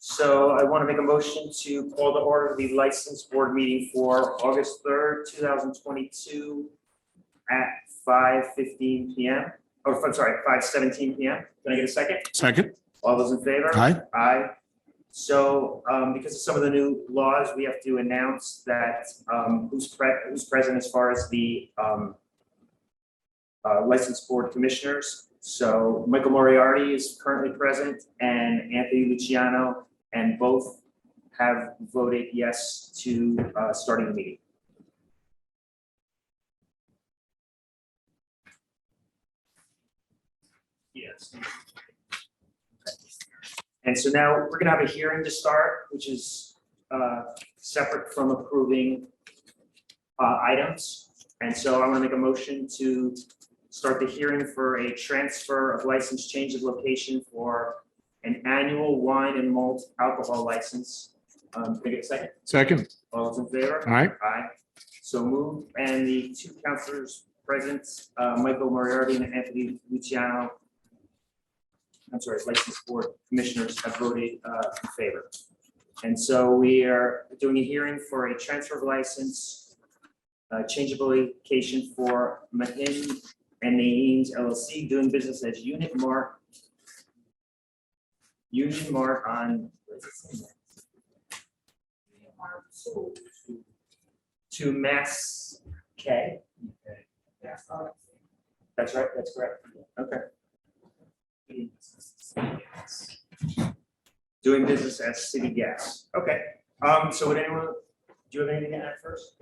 So I want to make a motion to call to order the license board meeting for August 3rd, 2022 at 5:15 p.m. Oh, I'm sorry, 5:17 p.m. Can I get a second? Second. All those in favor? Aye. Aye. So because of some of the new laws, we have to announce that who's present as far as the license board commissioners. So Michael Moriarty is currently present and Anthony Luciano, and both have voted yes to starting the meeting. Yes. And so now we're gonna have a hearing to start, which is separate from approving items. And so I want to make a motion to start the hearing for a transfer of license, change of location for an annual wine and malt alcohol license. Can I get a second? Second. All those in favor? Aye. Aye. So moved. And the two councilors present, Michael Moriarty and Anthony Luciano, I'm sorry, license board commissioners have voted in favor. And so we are doing a hearing for a transfer of license, change of location for Mahim and Naeem's LLC, doing business as Union Mart on to MaspK. That's right, that's correct. Okay. Doing business as City Gas. Okay. So would anyone, do you have anything to add first?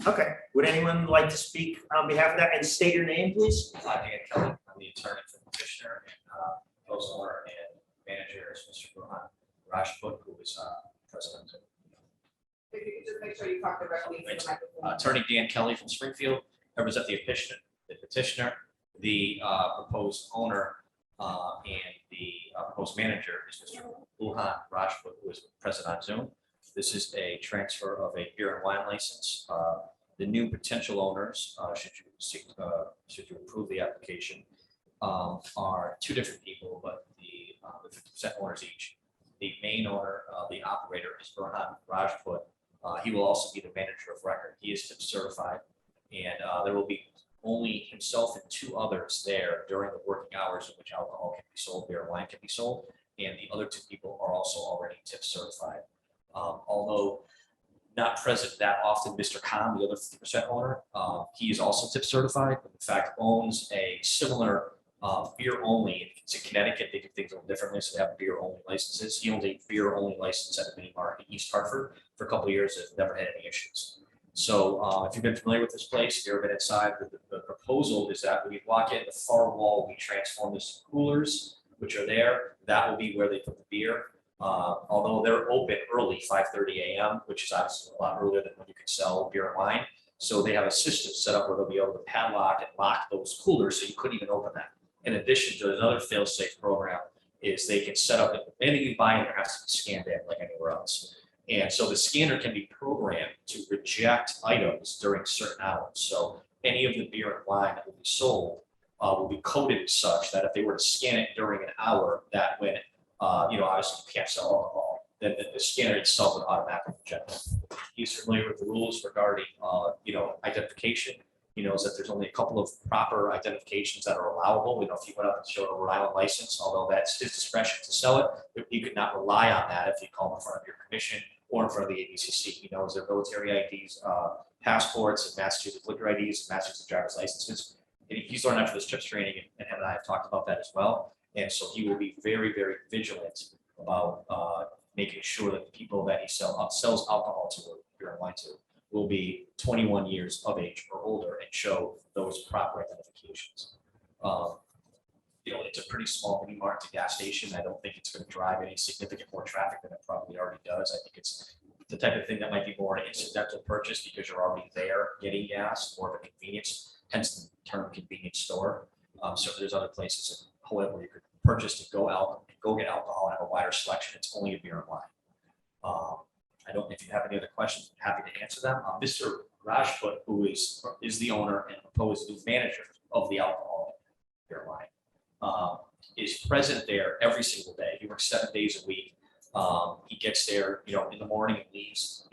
Okay. Would anyone like to speak on behalf of that and state your name, please? Dan Kelly, I'm the attorney for the petitioner and proposal owner and manager is Mr. Rajput, who is president. If you could just make sure you talk directly into the microphone. Attorney Dan Kelly from Springfield, represent the petitioner, the proposed owner, and the proposed manager is Mr. Rajput, who is present on Zoom. This is a transfer of a beer and wine license. The new potential owners, should you approve the application, are two different people, but the 50% owners each. The main owner, the operator, is Rajput. He will also be the manager of record. He is tip certified, and there will be only himself and two others there during the working hours in which alcohol can be sold, beer and wine can be sold, and the other two people are also already tip certified. Although not present that often, Mr. Khan, the other 50% owner, he is also tip certified, but in fact owns a similar beer only. It's in Connecticut, they do things a little differently, so they have beer only licenses. He owns a beer only license at a mini mart in East Hartford for a couple of years and never had any issues. So if you've been familiar with this place, if you've ever been inside, the proposal is that when you walk in the far wall, we transform this to coolers, which are there. That will be where they put the beer. Although they're open early, 5:30 a.m., which is obviously a lot earlier than when you can sell beer and wine. So they have a system set up where they'll be able to padlock and lock those coolers so you couldn't even open that. In addition to another fail-safe program is they can set up anything you buy in there has to be scanned in like anywhere else. And so the scanner can be programmed to reject items during certain hours. So any of the beer and wine that will be sold will be coded as such that if they were to scan it during an hour, that when obviously you can't sell alcohol, then the scanner itself would automatically reject it. He's familiar with the rules regarding identification. He knows that there's only a couple of proper identifications that are allowable. If you went up and showed a Rhode Island license, although that's his discretion to sell it, he could not rely on that if you call in front of your commission or in front of the ABCC. He knows their military IDs, passports, and Massachusetts liquor IDs, and Massachusetts driver's licenses. And he's learned after this TRIPS training, and him and I have talked about that as well. And so he will be very, very vigilant about making sure that the people that he sells alcohol to, or beer and wine to, will be 21 years of age or older and show those proper identifications. It's a pretty small mini mart, to gas station. I don't think it's going to drive any significant more traffic than it probably already does. I think it's the type of thing that might be more an incidental purchase because you're already there getting gas, more of a convenience, hence the term convenience store. So there's other places in Holyoke where you could purchase to go get alcohol and have a wider selection. It's only a beer and wine. I don't know if you have any other questions, I'm happy to answer them. Mr. Rajput, who is the owner and proposed new manager of the alcohol beer and wine, is present there every single day. He works 7 days a week. He gets there, in the morning and leaves,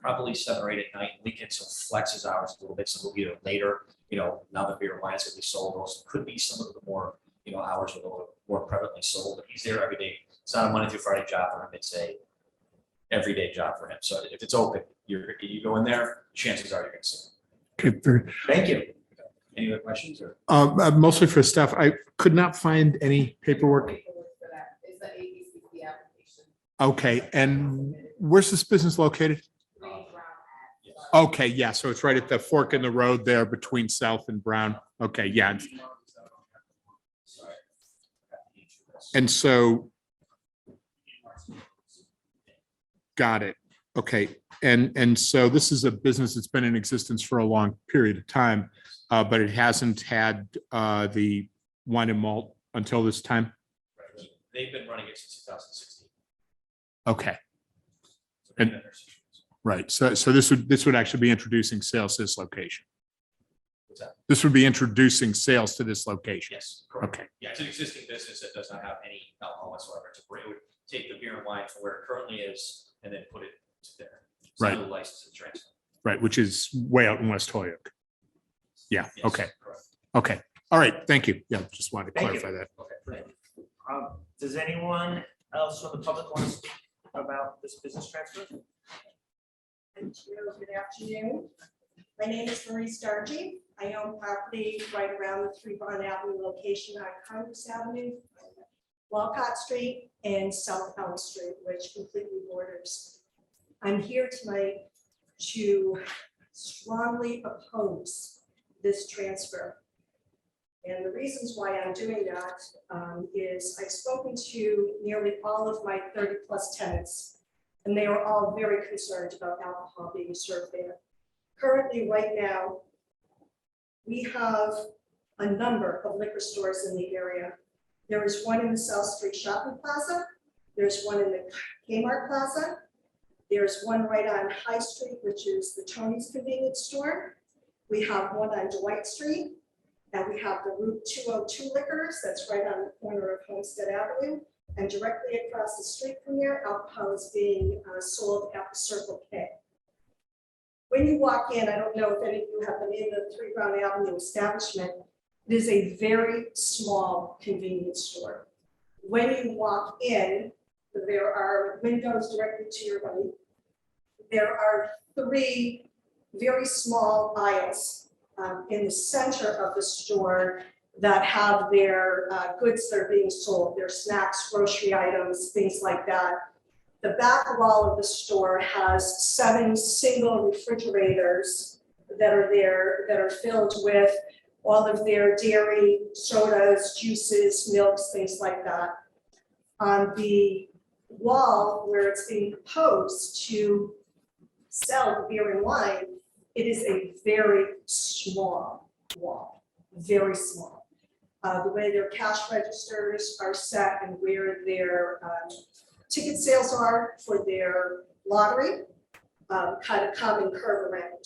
probably 7 or 8 at night. Weekends he'll flex his hours a little bit, so he'll be there later. Now that beer and wine is going to be sold, those could be some of the more, hours a little more prevalently sold. But he's there every day. It's not a Monday through Friday job for him. It's a everyday job for him. So if it's open, you go in there, chances are you're going to see him. Okay, very, Thank you. Any other questions or? mostly for staff. I could not find any paperwork. For that is the ABCC application. Okay, and where's this business located? Green, brown, Yes. Okay, yeah, so it's right at the fork in the road there between South and Brown. Okay, yeah. Sorry. And so, got it. Okay, and so this is a business that's been in existence for a long period of time, but it hasn't had the wine and malt until this time? They've been running it since 2016. Okay, So they've been there since- right. So this would actually be introducing sales to this location. What's that? This would be introducing sales to this location. Yes, correct. Okay, Yeah, it's an existing business that does not have any alcohol whatsoever. It would take the beer and wine from where it currently is and then put it to there. It's not Right. a license and transfer. right, which is way out in West Holyoke. Yeah, Yes, okay, correct. okay. All right, thank you. Yeah, just wanted to Thank you. clarify that. Okay. Does anyone else from the public want to speak about this business transfer? Thank you. Good afternoon. My name is Marie Stargy. I own property right around the 3 Bond Avenue location on Congress Avenue, Walcott Street, and South Elm Street, which completely borders. I'm here tonight to strongly oppose this transfer. And the reasons why I'm doing that is I've spoken to nearly all of my 30+ tenants, and they are all very concerned about alcohol being served there. Currently, right now, we have a number of liquor stores in the area. There is one in the South Street Shopping Plaza. There's one in the Kmart Plaza. There's one right on High Street, which is the Tony's Convenience Store. We have one on Dwight Street. And we have the Route 202 Liquors, that's right on the corner of Homestead Avenue. And directly across the street from there, alcohol is being sold at the Circle K. When you walk in, I don't know if any of you have been in the 3 Brown Avenue establishment, it is a very small convenience store. When you walk in, there are windows directly to your right. There are 3 very small aisles in the center of the store that have their goods that are being sold, their snacks, grocery items, things like that. The back wall of the store has 7 single refrigerators that are there that are filled with all of their dairy, sodas, juices, milks, things like that. On the wall where it's being proposed to sell the beer and wine, it is a very small wall, very small. The way their cash registers are set and where their ticket sales are for their lottery kind of come and curve around.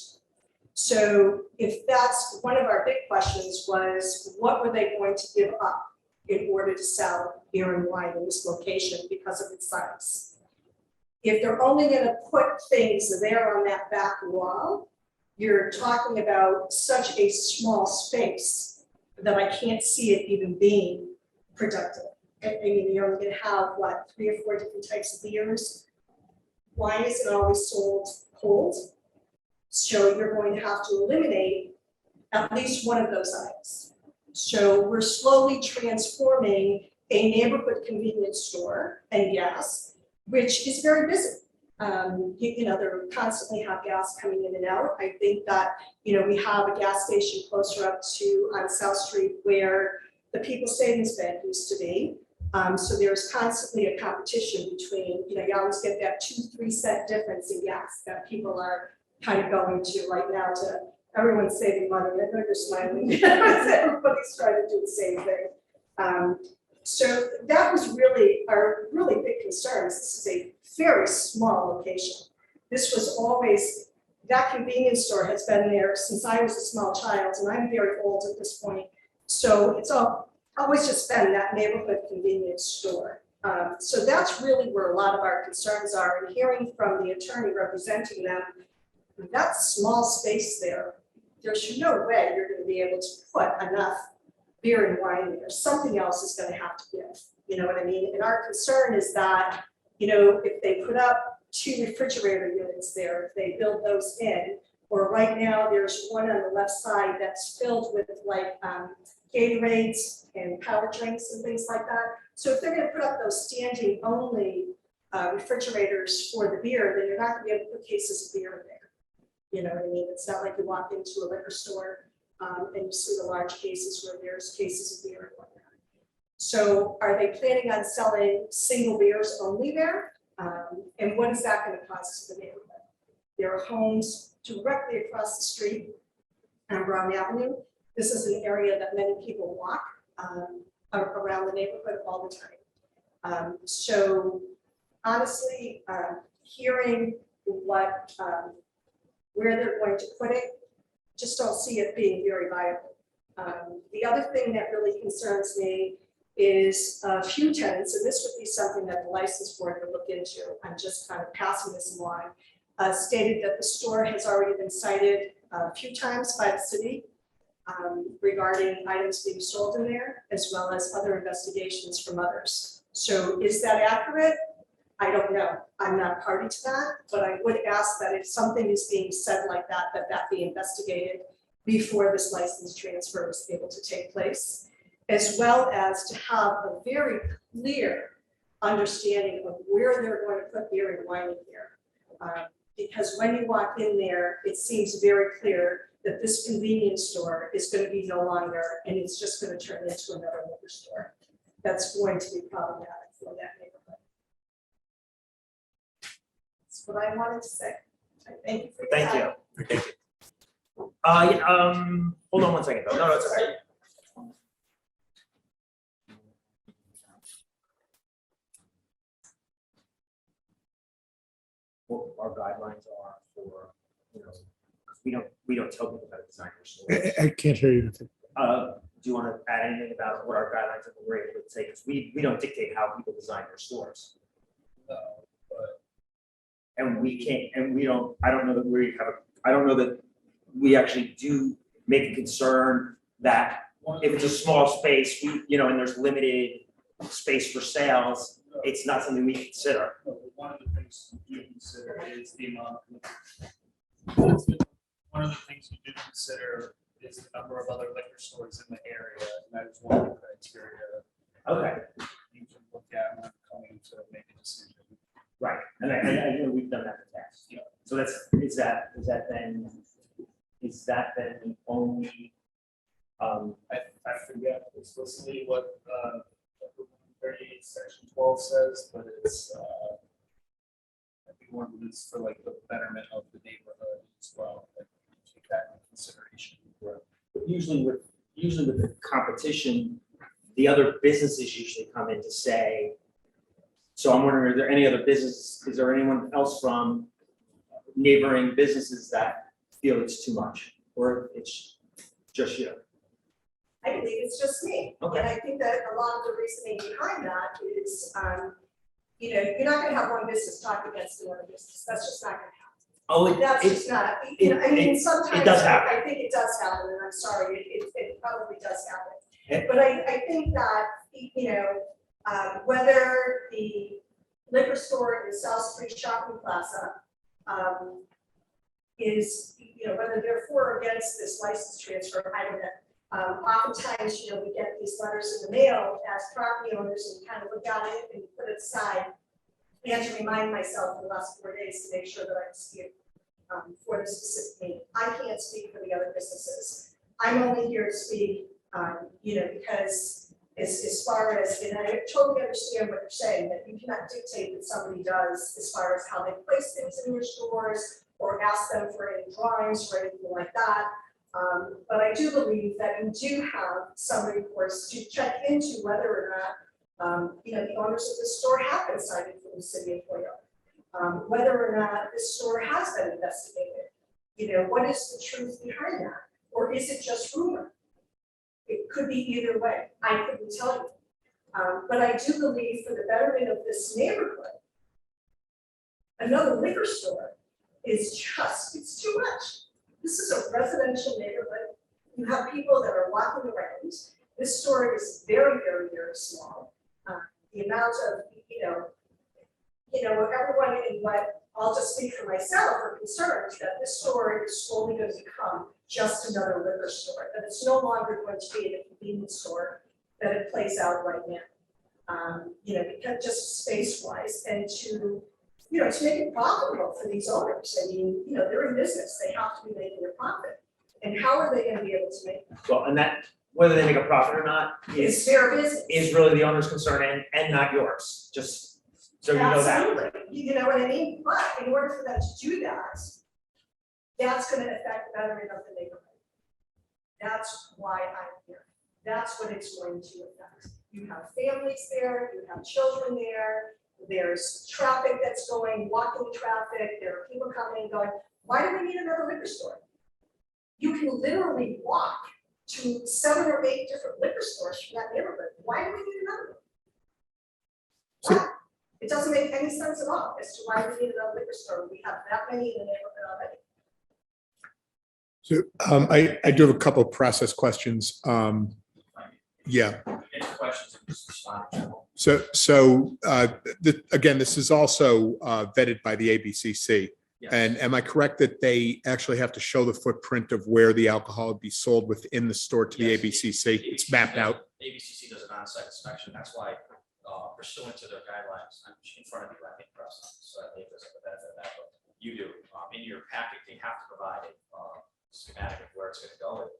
So if that's one of our big questions was, what were they going to give up in order to sell beer and wine in this location because of its size? If they're only going to put things there on that back wall, you're talking about such a small space that I can't see it even being productive. I mean, you're going to have, what, 3 or 4 different types of beers. Wine isn't always sold cold. So you're going to have to eliminate at least one of those items. So we're slowly transforming a neighborhood convenience store, and yes, which is very busy. They're constantly have gas coming in and out. I think that, we have a gas station closer up to on South Street where the People's Savings Bank used to be. So there's constantly a competition between, you always get that 2-3 cent difference in gas that people are kind of going to right now to everyone's saving money. I know you're smiling. Everybody's trying to do the same thing. So that was really our really big concerns. This is a very small location. This was always, that convenience store has been there since I was a small child, and I'm very old at this point. So it's always just been that neighborhood convenience store. So that's really where a lot of our concerns are, and hearing from the attorney representing them, that small space there, there's no way you're gonna be able to put enough beer and wine there. Something else is gonna have to give, you know what I mean? And our concern is that, you know, if they put up 2 refrigerator units there, if they build those in, or right now, there's one on the left side that's filled with like Gatorades and power drinks and things like that. So if they're gonna put up those standing only refrigerators for the beer, then you're not gonna be able to put cases of beer in there. You know what I mean? It's not like you walk into a liquor store and you see the large cases where there's cases of beer and whatnot. So are they planning on selling single beers only there? And what is that gonna cost to the neighborhood? There are homes directly across the street on Brown Avenue. This is an area that many people walk around the neighborhood all the time. So honestly, hearing what, where they're going to put it, just don't see it being very viable. The other thing that really concerns me is a few tenants, and this would be something that the license board would look into. I'm just kind of passing this along. Stated that the store has already been cited a few times by the city regarding items being sold in there, as well as other investigations from others. So is that accurate? I don't know. I'm not party to that, but I would ask that if something is being said like that, that be investigated before this license transfer is able to take place, as well as to have a very clear understanding of where they're going to put beer and wine in here. Because when you walk in there, it seems very clear that this convenience store is going to be no longer, and it's just going to turn into another liquor store. That's going to be problematic for that neighborhood. That's what I wanted to say. I thank you for your Thank time. you. Thank you. Hold on one second though. No, it's okay. What our guidelines are for, you know, 'cause we don't tell people how to design their stores. I can't hear you. Do you want to add anything about what our guidelines are, we're able to say, because we don't dictate how people design their stores. And we can't, and we don't, I don't know that we have, I don't know that we actually do make a concern that if it's a small space, we, you know, and there's limited space for sales, it's not something we consider. One of the things we do consider is the amount of liquor. One of the things we do consider is the number of other liquor stores in the area, and that is one of the criteria Okay, you can look at when coming to make a decision. right, and I know we've done that in the past. Yeah. So that's, is that then the only, I forget explicitly what 38 section 12 says, but it's I think one of them is for like the betterment of the neighborhood as well, like take that into consideration. usually with the competition, the other businesses usually come in to say, so I'm wondering, are there any other business, is there anyone else from neighboring businesses that feel it's too much, or it's just you? I believe it's just me. Okay. And I think that a lot of the reasoning behind that is, you know, you're not gonna have one business talk against another business. That's just not gonna happen. Oh, That's just not, you know, I mean, sometimes does happen. I think it does happen, and I'm sorry, it probably does happen. Yeah. But I think that, you know, whether the liquor store in South Street Shopping Plaza is, you know, whether they're for or against this license transfer, I don't know. Oftentimes, you know, we get these letters in the mail as property owners and kind of look at it and put it aside. I have to remind myself in the last 4 days to make sure that I see it for the specific meeting. I can't speak for the other businesses. I'm only here to speak, you know, because as far as, and I totally understand what you're saying, that you cannot dictate what somebody does as far as how they place things in your stores or ask them for any drawings or anything like that. But I do believe that you do have some recourse to check into whether or not, you know, the owners of the store have been cited from the city of Holyoke. Whether or not this store has been investigated. You know, what is the truth behind that? Or is it just rumor? It could be either way. I couldn't tell you. But I do believe for the betterment of this neighborhood, another liquor store is just, it's too much. This is a residential neighborhood. You have people that are walking around. This store is very, very, very small. The amount of, everyone in what, I'll just speak for myself, are concerned that this store is only going to become just another liquor store, that it's no longer going to be a convenience store that it plays out right now. Because just space-wise and to make it profitable for these owners. I mean, they're in business, they have to be making a profit. And how are they gonna be able to make that? Well, and that, whether they make a profit or not, It's their business. is really the owner's concern and not yours, just so you know that. Absolutely, you know what I mean? But in order for them to do that, that's gonna affect the betterment of the neighborhood. That's why I'm here. That's what it's going to affect. You have families there, you have children there, there's traffic that's going, walking traffic, there are people coming and going, why do we need another liquor store? You can literally walk to 7 or 8 different liquor stores from that neighborhood. Why do we need another one? Why? It doesn't make any sense at all as to why we need another liquor store. We have that many in the neighborhood already. So I do have a couple of process questions. Yeah. Any questions? Just respond. Again, this is also vetted by the ABCC. Yes. And am I correct that they actually have to show the footprint of where the alcohol would be sold within the store to the Yes. ABCC? It's mapped out. ABCC does an on-site inspection. That's why pursuant to their guidelines, I'm in front of you, I think, Russ, so I think there's a benefit of that, but you do. In your packet, they have to provide a schematic of where it's going to go. And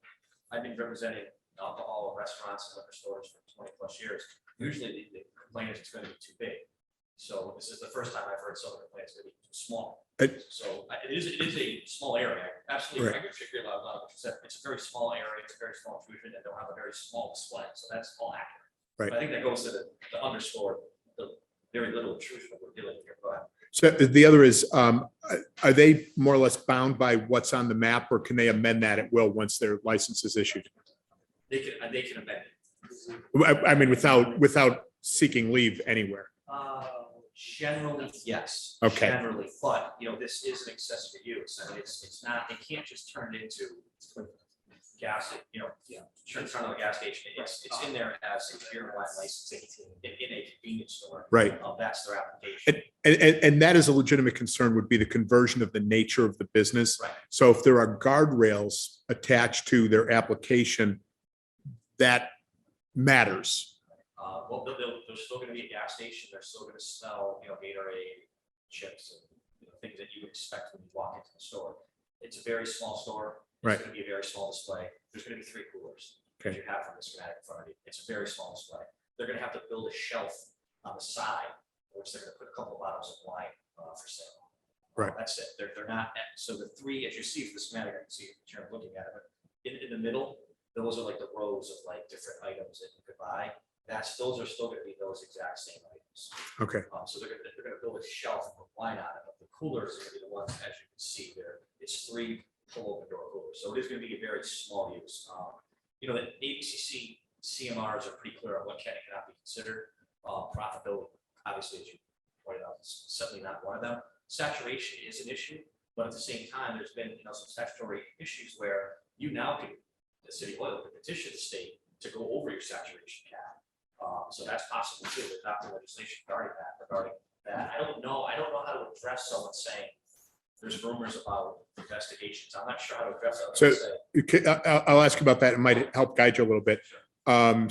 I've been representing alcohol restaurants and liquor stores for 20+ years. Usually the complaint is it's going to be too big. So this is the first time I've heard someone complain it's going to be too small. So it is a small area. Absolutely, Right. I agree a lot of what you said. It's a very small area. It's a very small intrusion, and they'll have a very small display. So that's all accurate. Right. But I think that goes to the underscore the very little intrusion that we're dealing with here. But So the other is, are they more or less bound by what's on the map, or can they amend that at will once their license is issued? they can amend it. I mean, without seeking leave anywhere. Generally, yes. Okay. Generally, but this is an accessory use. I mean, it's not. It can't just turn it into gas. Turn on a gas station. It's in there as a beer wine licensing in a convenience store. Right. That's their application. And that is a legitimate concern, would be the conversion of the nature of the business. Right. So if there are guardrails attached to their application, that matters. Well, there's still going to be a gas station. They're still going to sell, Gatorade, chips, and things that you would expect when you walk into the store. It's a very small store. It's Right. going to be a very small display. There's going to be 3 coolers, as Okay. you have from the schematic in front of you. It's a very small display. They're going to have to build a shelf on the side, which they're going to put a couple of bottles of wine for sale. Right. That's it. They're not. So the 3, as you see from the schematic, I can see if you're looking at it, but in the middle, those are like the rows of like different items that you could buy. Those are still going to be those exact same items. Okay. So they're going to build a shelf with wine on it, but the coolers are going to be the ones, as you can see there. It's 3 full open door coolers, so it is going to be a very small use. The ABCC CMRs are pretty clear on what can and cannot be considered. Profitability, obviously, as you pointed out, is certainly not one of them. Saturation is an issue, but at the same time, there's been some statutory issues where you now can, the city of Holyoke, petition the state to go over your saturation cap. So that's possible too. There's not the legislation regarding that. I don't know how to address someone saying there's rumors about investigations. I'm not sure how to address that. So I'll ask about that. It might help guide you a little bit. When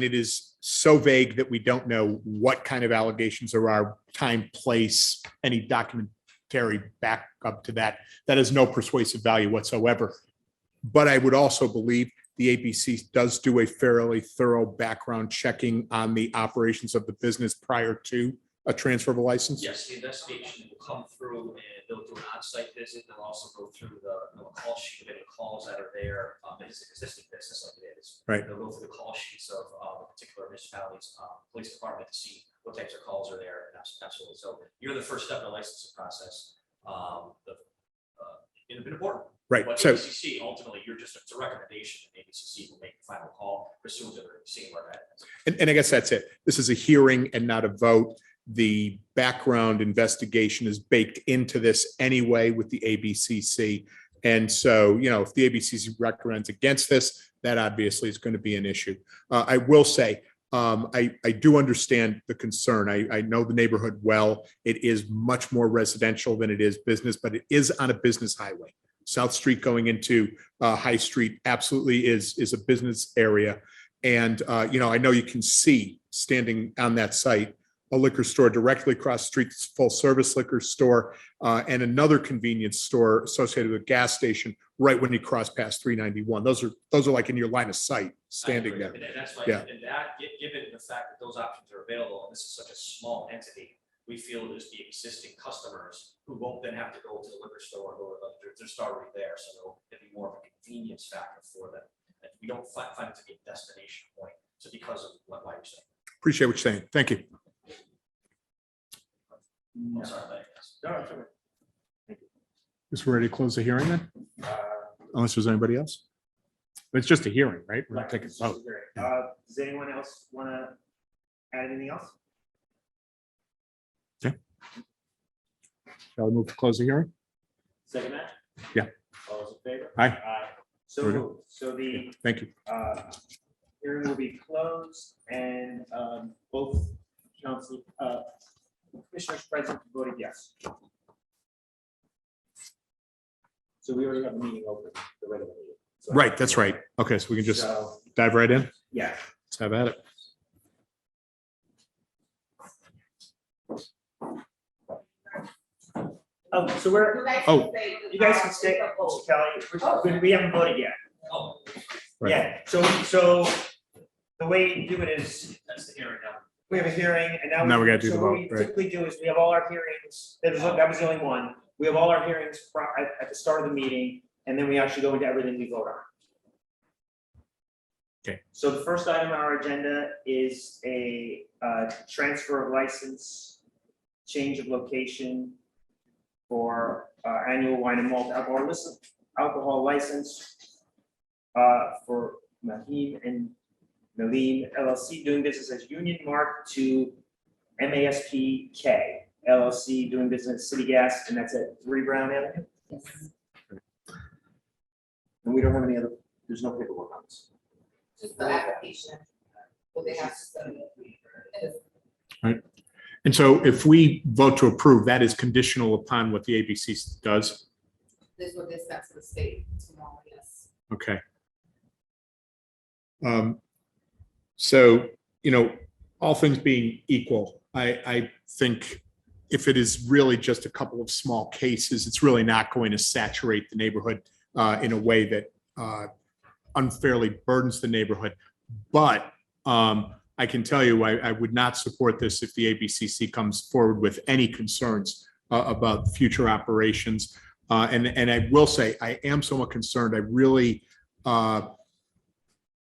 it is so vague that we don't know what kind of allegations there are, time, place, any documentary backup to that, that has no persuasive value whatsoever. But I would also believe the ABC does do a fairly thorough background checking on the operations of the business prior to a transfer of a license. Yes, the investigation will come through and they'll do an on-site visit. They'll also go through the call sheet of any calls that are there. It's an existing business like it is. Right. They'll go through the call sheets of the particular municipalities, police department to see what types of calls are there. And absolutely. So you're the first step in the licensing process. It's been important. Right, But so, ABCC, ultimately, it's a recommendation, and ABCC will make the final call pursuant to seeing where that is. and I guess that's it. This is a hearing and not a vote. The background investigation is baked into this anyway with the ABCC. And so, if the ABCC recommends against this, that obviously is going to be an issue. I will say, I do understand the concern. I know the neighborhood well. It is much more residential than it is business, but it is on a business highway. South Street going into High Street absolutely is a business area. And, I know you can see standing on that site, a liquor store directly across the street, full service liquor store, and another convenience store associated with a gas station right when you cross past 391. Those are like in your line of sight, standing there. And that's why, Yeah. and that, given the fact that those options are available, and this is such a small entity, we feel there's the existing customers who won't then have to go to the liquor store, or they're just already there, so it'll be more of a convenience factor for them. And we don't find it to be a destination point, so because of what you're saying. Appreciate what you're saying. Thank you. I'm sorry, but yes. No, it's okay. Is we ready to close the hearing then? Uh, Unless there's anybody else? But it's just a hearing, right? We're not right, taking a this is vote. great. Does anyone else want to add anything else? Shall we move to close the hearing? Second that? Yeah. All those in favor? Aye. Aye. So Very good. moved. So the Thank you. hearing will be closed and both council commissioners present voted yes. So we already have the meeting open, the regular meeting. So- Right, that's right. Okay, so we can just So, dive right in. yeah. Let's have at it. Oh, so we're, Oh. you guys can stay, Mr. Kelly, we haven't voted yet. Oh, Right. Yeah, so the way you do it is, that's the hearing now. we have a hearing and now. Now we gotta do so the what vote, we right. Typically do is we have all our hearings, that was the only one. We have all our hearings at the start of the meeting, and then we actually go into everything we vote on. Okay. So the first item on our agenda is a transfer of license, change of location for annual wine and malt alcohol license for Mahim and Naiem LLC doing business as Union Mart to MaspK LLC doing business as City Gas, and that's at 3 Brown Avenue. And we don't have any other, there's no paperwork on this. Just the application. Will they have to submit? And so if we vote to approve, that is conditional upon what the ABC does. This will get sent to the state tomorrow, yes. Okay. So, all things being equal, I think if it is really just a couple of small cases, it's really not going to saturate the neighborhood in a way that unfairly burdens the neighborhood. But I can tell you, I would not support this if the ABCC comes forward with any concerns about future operations. And I will say, I am somewhat concerned. I really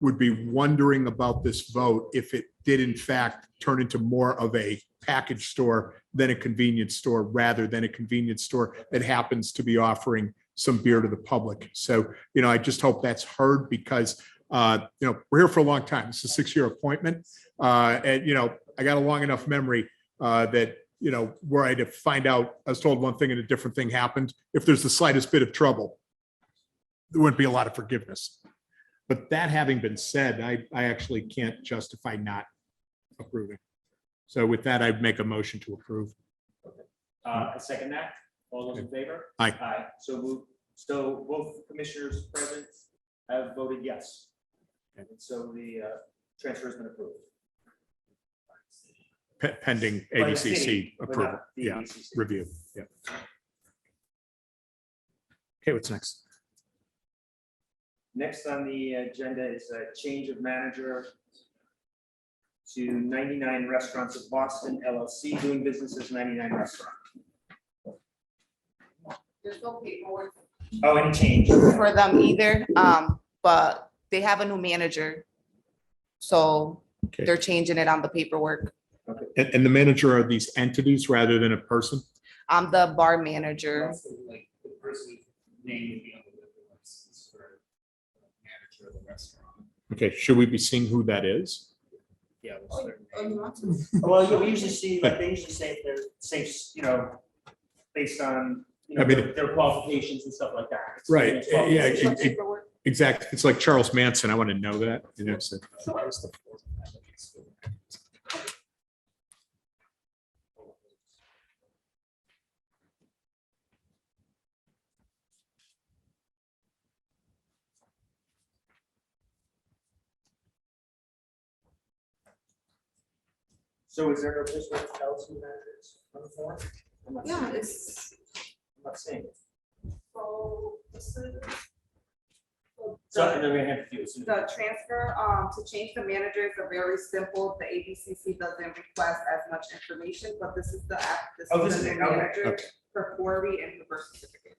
would be wondering about this vote if it did in fact turn into more of a package store than a convenience store, rather than a convenience store that happens to be offering some beer to the public. So, I just hope that's heard, because we're here for a long time. It's a 6-year appointment. And, I got a long enough memory that, were I to find out, I was told one thing and a different thing happened, if there's the slightest bit of trouble, there wouldn't be a lot of forgiveness. But that having been said, I actually can't justify not approving. So with that, I'd make a motion to approve. I second that. All those in favor? Aye. Aye. So moved. So both commissioners present have voted yes. And so the transfer has been approved. Pending By the city, ABCC but approval, not the yeah, ABCC. review, yeah. Okay, what's next? Next on the agenda is a change of manager to 99 Restaurants of Boston LLC, doing business as 99 Restaurant. There's no paperwork Oh, any change? for them either, but they have a new manager. So Okay. they're changing it on the paperwork. And the manager are these entities rather than a person? I'm the bar manager. Like the person's name would be on the restaurant. Okay, should we be seeing who that is? Yeah. we'll certainly- Well, yeah, we usually see, like, they usually say if they're safe, you know, based on, you know, I mean- their qualifications and stuff like that. Right, yeah, Qualifications. exactly. It's like Charles Manson. I want to know that. You know, so- So is there no place where it tells who that is on the form? I'm not seeing it. it's. I'm not seeing it. So this is. So, and then we're gonna have to do it. The transfer, to change the manager is a very simple, the ABCC doesn't request as much information, but this is the app. Oh, this the is it. new Okay. manager Okay. For Corey and the birth certificate.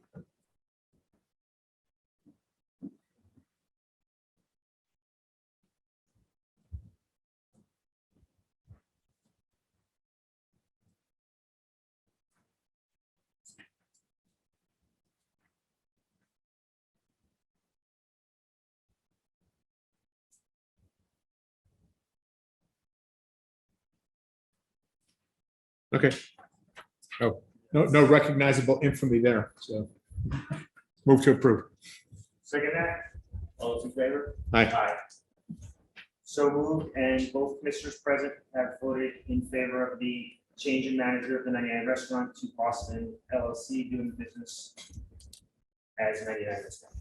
Okay. Oh, no recognizable infamy there. So move to approve. Second that, all those in favor? Aye. So moved, and both commissioners present have voted in favor of the change in manager of the 99 Restaurant to Boston LLC, doing business as 99 Restaurant.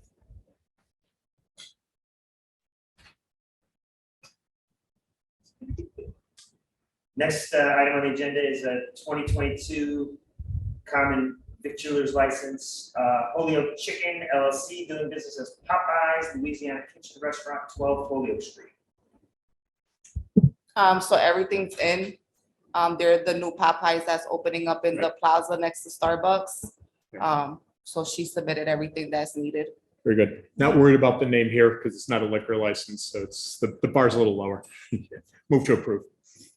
Next item on the agenda is a 2022 common victualers license, Holyoke Chicken LLC, doing business as Popeyes, Louisiana Kitchen Restaurant, 12 Holyoke Street. So everything's in. They're the new Popeyes that's opening up in the plaza next to Starbucks. So she submitted everything that's needed. Very good. Not worried about the name here because it's not a liquor license, so it's the bar's a little lower. Move to approve.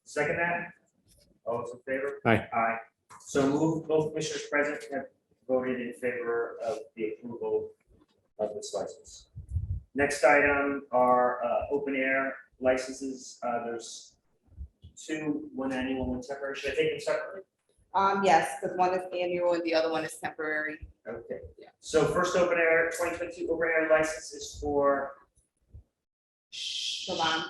Second that, all those in favor? Aye. Aye. So moved, both commissioners present have voted in favor of the approval of this license. Next item are open air licenses. There's two, one annual, one temporary. Should I take them separately? Yes, because one is annual and the other one is temporary. Okay. Yeah. So first open air, 2022 open air license is for Chevonne.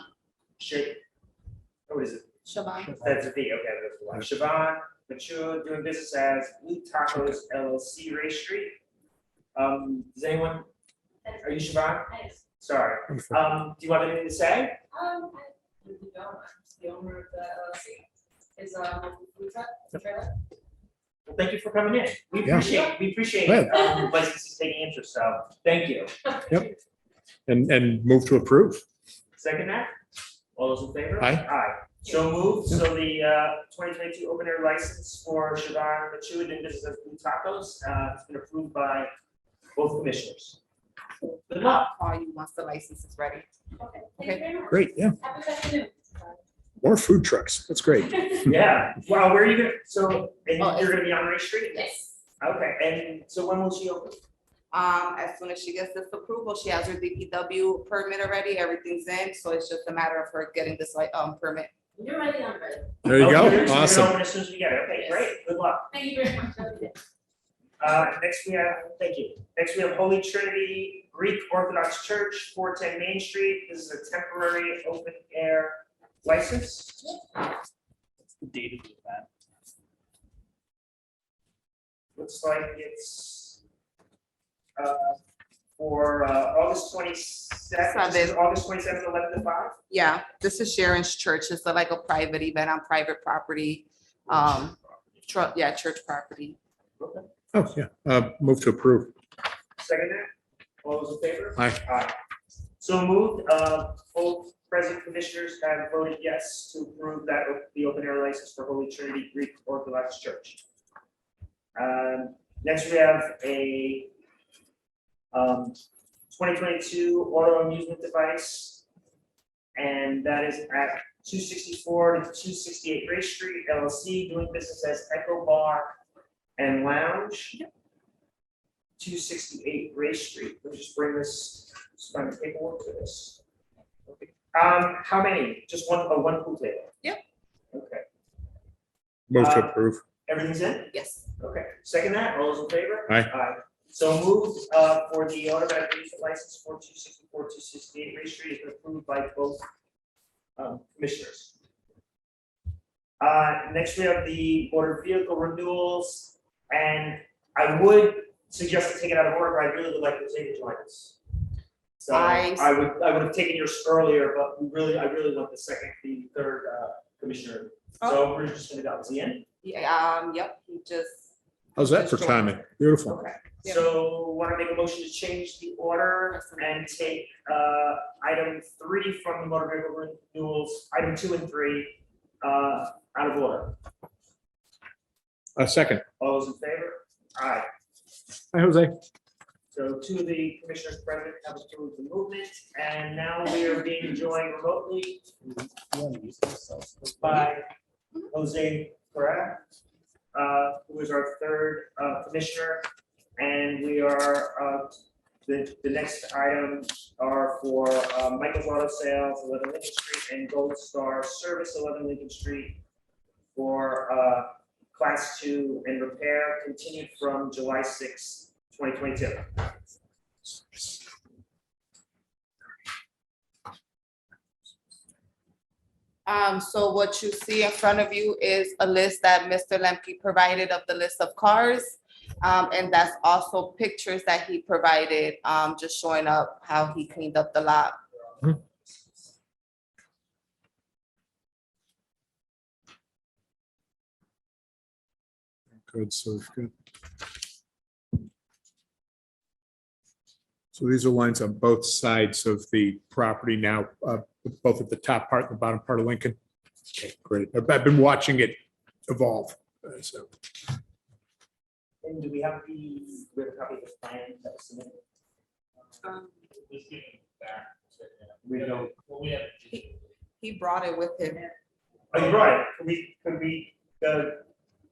What is it? Chevonne. That's a V, okay, that's the one. Chevonne, Machuca, doing business as Blue Tacos LLC, Ray Street. Does anyone, are you Chevonne? Sorry. Do you want anything to say? I really don't. I'm the owner of the LLC. Is trailer. Well, thank you for coming in. We Yeah. appreciate Good. licenses taking interest, so thank you. And move to approve. Second that? All those in favor? Aye. Aye. So moved, so the 2022 open air license for Chevonne Machuca doing business as Blue Tacos has been approved by both commissioners. Good luck. I'll call you once the license is ready. Okay. Thank you very much. Great, yeah. Have a good afternoon. More food trucks. That's great. Yeah, wow, where are you gonna, so, and Oh, you're gonna be on Ray Street? Yes. Okay, and so when will she open? As soon as she gets this approval, she has her DPW permit already, everything's in, so it's just a matter of her getting this permit. When you're ready, I'm ready. There you Okay, so go. you're gonna Awesome. open as soon as we get it, okay, great, good luck. Thank you very much. Have a good day. Next we have, thank you, next we have Holy Trinity Greek Orthodox Church, 410 Main Street, this is a temporary open air license. What's the date of the event? Looks like it's for August 27th, this is August 27th, 11 to 5. Yeah, this is Sharon's church, it's like a private event on private property, church property. Oh, yeah. Move to approve. Second that, all those in favor? Aye. Aye. So moved, both present commissioners have voted yes to approve that, the open air license for Holy Trinity Greek Orthodox Church. Next we have a 2022 auto amusement device. And that is at 264 to 268 Ray Street LLC, doing business as Ekko Bar and Lounge. 268 Ray Street, let's just bring this Just find the paperwork for this. Okay. How many? Just one pool table? Yep. Okay, Move to Uh, approve. everything's in? Yes. Okay, second that, all those in favor? Aye. So moved, for the automatic music license 4264, 268 Ray Street has been approved by both commissioners. Next we have the motor vehicle renewals, and I would suggest to take it out of order, but I really would like to take it join us. So I would have taken yours earlier, but I really want the third commissioner. So we're just gonna go, is he in? Yeah, yep, he just, How's that for timing? Beautiful. Okay, Yeah. so want to make a motion to change the order and take item 3 from the motor vehicle renewals, item 2 and 3 out of order. A second. All those in favor? Aye. Hi, Jose. So 2 of the commissioners present have approved the movement, and now we are being joined remotely by Jose Correa, who is our third commissioner, and we are, the next items are for Michael's Auto Sales, 11 Lincoln Street, and Gold Star Service, 11 Lincoln Street, for Class 2 and repair, continued from July 6, 2022. So what you see in front of you is a list that Mr. Lemke provided of the list of cars. And that's also pictures that he provided, just showing up how he cleaned up the lot. Good, so good. So these are lines on both sides of the property now, both at the top part and the bottom part of Lincoln. Okay, great. I've been watching it evolve. So And do we have a copy of the plan that was submitted? Just give it back. We don't. Well, we have. He brought it with him. Oh, you're right. Could we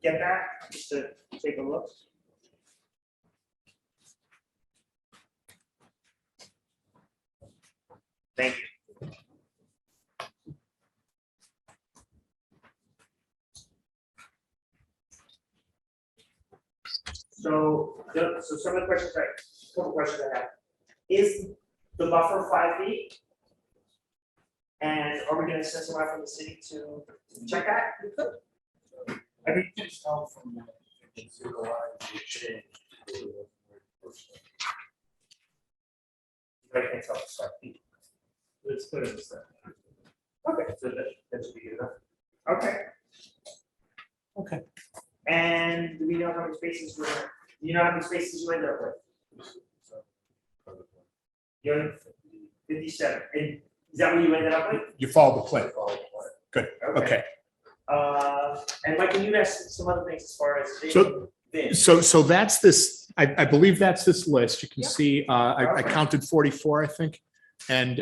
get that just to take a look? Thank you. So some of the questions, couple questions I have. Is the buffer 5 feet? And are we gonna send someone from the city to check that? We could. I think you can tell from the zero line, the change. I can't tell it's 5 feet. Let's put it this way. Okay, so that should be good enough. Okay. Okay. And do we know how many spaces do you know how many spaces you end up with? You have 57, and is that what you ended up with? you follow the plan. Good. Okay. And Michael, you asked some other things as far as. So- So that's this, I believe that's this list. You can Yeah. see, I counted 44, I think. And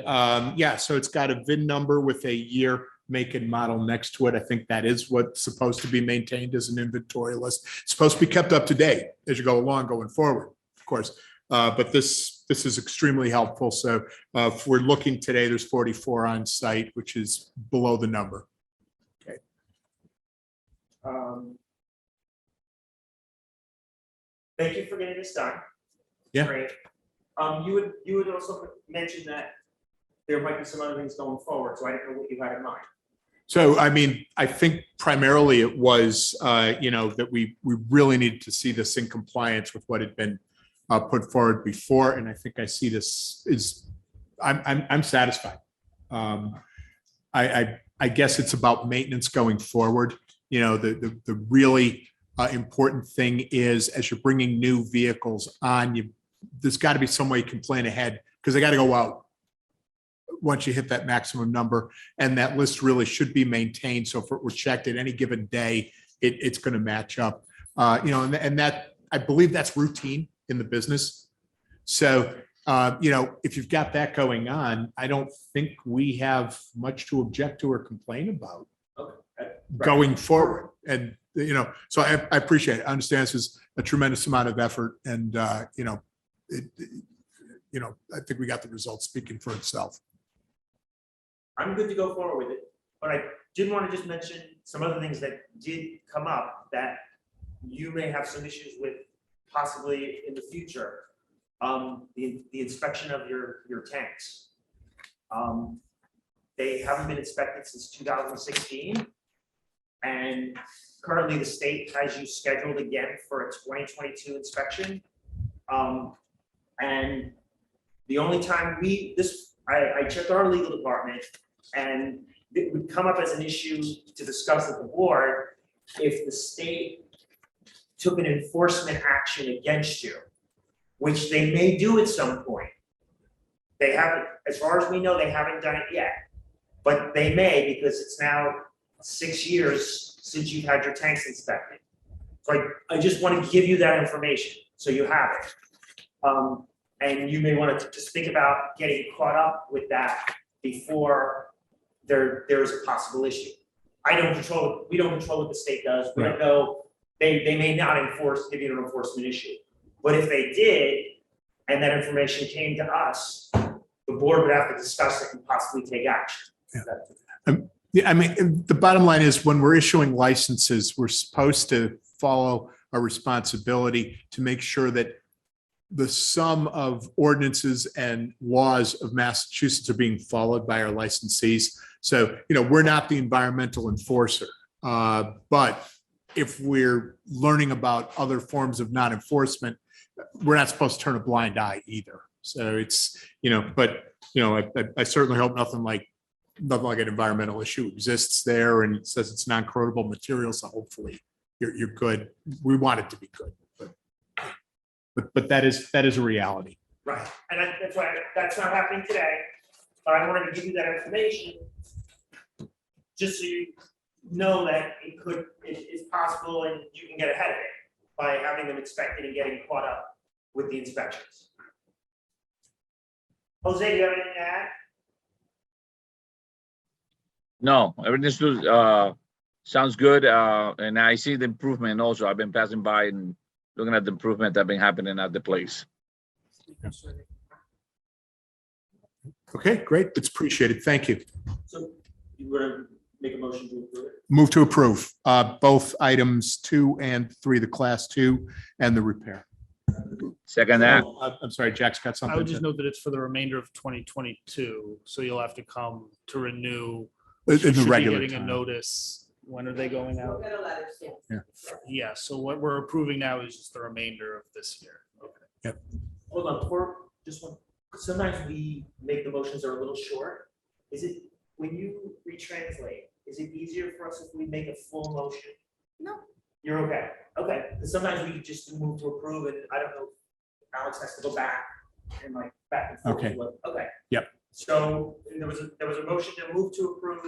yeah, so it's got a VIN number with a year, make and model next to it. I think that is what's supposed to be maintained as an inventory list. It's supposed to be kept up to date as you go along going forward, of course. But this is extremely helpful. So if we're looking today, there's 44 on site, which is below the number. Thank you for getting this done. Yeah. Great. You would also mention that there might be some other things going forward, so I didn't know what you had in mind. So, I mean, I think primarily it was, that we really needed to see this in compliance with what had been put forward before. And I think I see this I'm satisfied. I guess it's about maintenance going forward. The really important thing is as you're bringing new vehicles on, there's got to be some way you can plan ahead because they got to go out once you hit that maximum number, and that list really should be maintained. So if it were checked at any given day, it's going to match up. And that I believe that's routine in the business. So if you've got that going on, I don't think we have much to object to or complain about going forward. And so I appreciate it. I understand this is a tremendous amount of effort, and I think we got the results speaking for itself. I'm good to go forward with it, but I did want to just mention some other things that did come up that you may have some issues with possibly in the future. The inspection of your tanks. They haven't been inspected since 2016. And currently the state has you scheduled again for a 2022 inspection. And the only time I checked our legal department, and it would come up as an issue to discuss at the board if the state took an enforcement action against you, which they may do at some point. They haven't, as far as we know, they haven't done it yet, but they may, because it's now 6 years since you've had your tanks inspected. So I just want to give you that information so you have it. And you may want to just think about getting caught up with that before there is a possible issue. We don't control what the state does. We don't know, they may not give you an enforcement issue. But if they did, and that information came to us, the board would have to discuss it and possibly take action. Yeah, I mean, the bottom line is when we're issuing licenses, we're supposed to follow our responsibility to make sure that the sum of ordinances and laws of Massachusetts are being followed by our licensees. So, we're not the environmental enforcer, but if we're learning about other forms of non-enforcement, we're not supposed to turn a blind eye either. So it's, I certainly hope nothing like an environmental issue exists there and it says it's non-corrodable material. So hopefully you're good. We want it to be good, but that is a reality. Right, and that's why that's not happening today, but I wanted to give you that information just so you know that it's possible and you can get ahead of it by having them inspected and getting caught up with the inspections. Jose, do you have anything to add? No, everything's good. Sounds good. And I see the improvement also. I've been passing by and looking at the improvement that been happening at the place. Okay, great. It's appreciated. Thank you. So you want to make a motion to approve it? Move to approve both items 2 and 3, the class 2 and the repair. Second that. I'm sorry, Jack's got something. I would just note that it's for the remainder of 2022, so you'll have to come to renew. In You the should be regular getting a time. notice. When are they going out? We'll get a letter soon. Yeah, so what we're approving now is just the remainder of this year. Okay. Hold on, before, just one, sometimes we make the motions are a little short. Is it, when you retranslate, is it easier for us if we make a full motion? No. You're okay, okay, because sometimes we just move to approve and I don't know, Alex has to go back and back and forth. Okay. Okay. Yep. So there was a motion to move to approve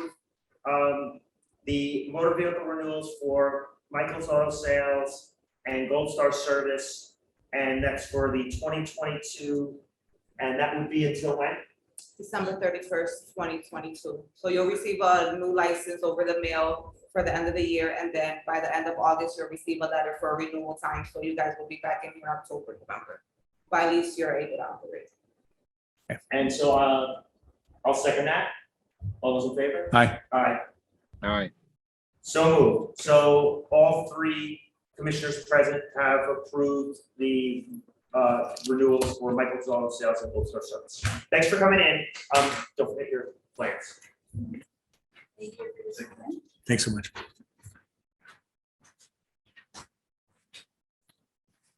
the motor vehicle renewals for Michael's Auto Sales and Gold Star Service, and that's for the 2022, and that would be until when? December 31st, 2022. So you'll receive a new license over the mail for the end of the year, and then by the end of August, you'll receive a letter for a renewal time. So you guys will be back in here October, November. By at least you're able to operate. And so I'll second that. All those in favor? Aye. Aye. All right. So moved. So all 3 commissioners present have approved the renewals for Michael's Auto Sales and Gold Star Service. Thanks for coming in. Don't forget your plans. Thank you for this event. Thanks so much.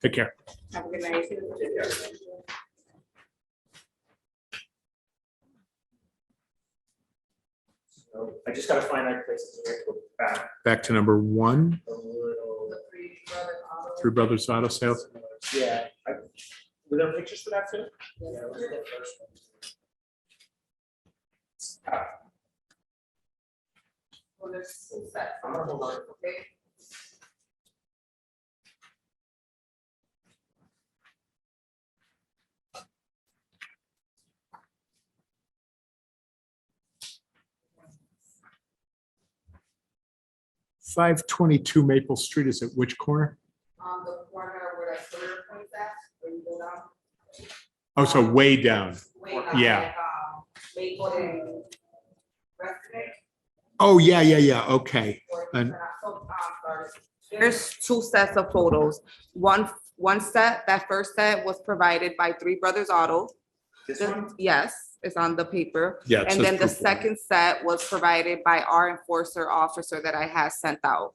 Take care. Have a good night. So I just gotta find that place. Back to number 1, A little. The Three Brothers Auto. Three Brothers Auto Sales. Yeah. Were there pictures for that too? Yeah, it was the first one. Well, there's two sets. I'm gonna hold on. Okay. Five 522 Maple Street is at which corner? The corner where that solar point's at, where you go down. Oh, so way down. Way down, Yeah. like, Maple and Resnick. Oh, yeah. Okay. And- There's two sets of photos. One set, that first set was provided by Three Brothers Auto. This one? Yes, it's on the paper. Yeah. it And says then the proof of owner. second set was provided by our enforcer officer that I had sent out.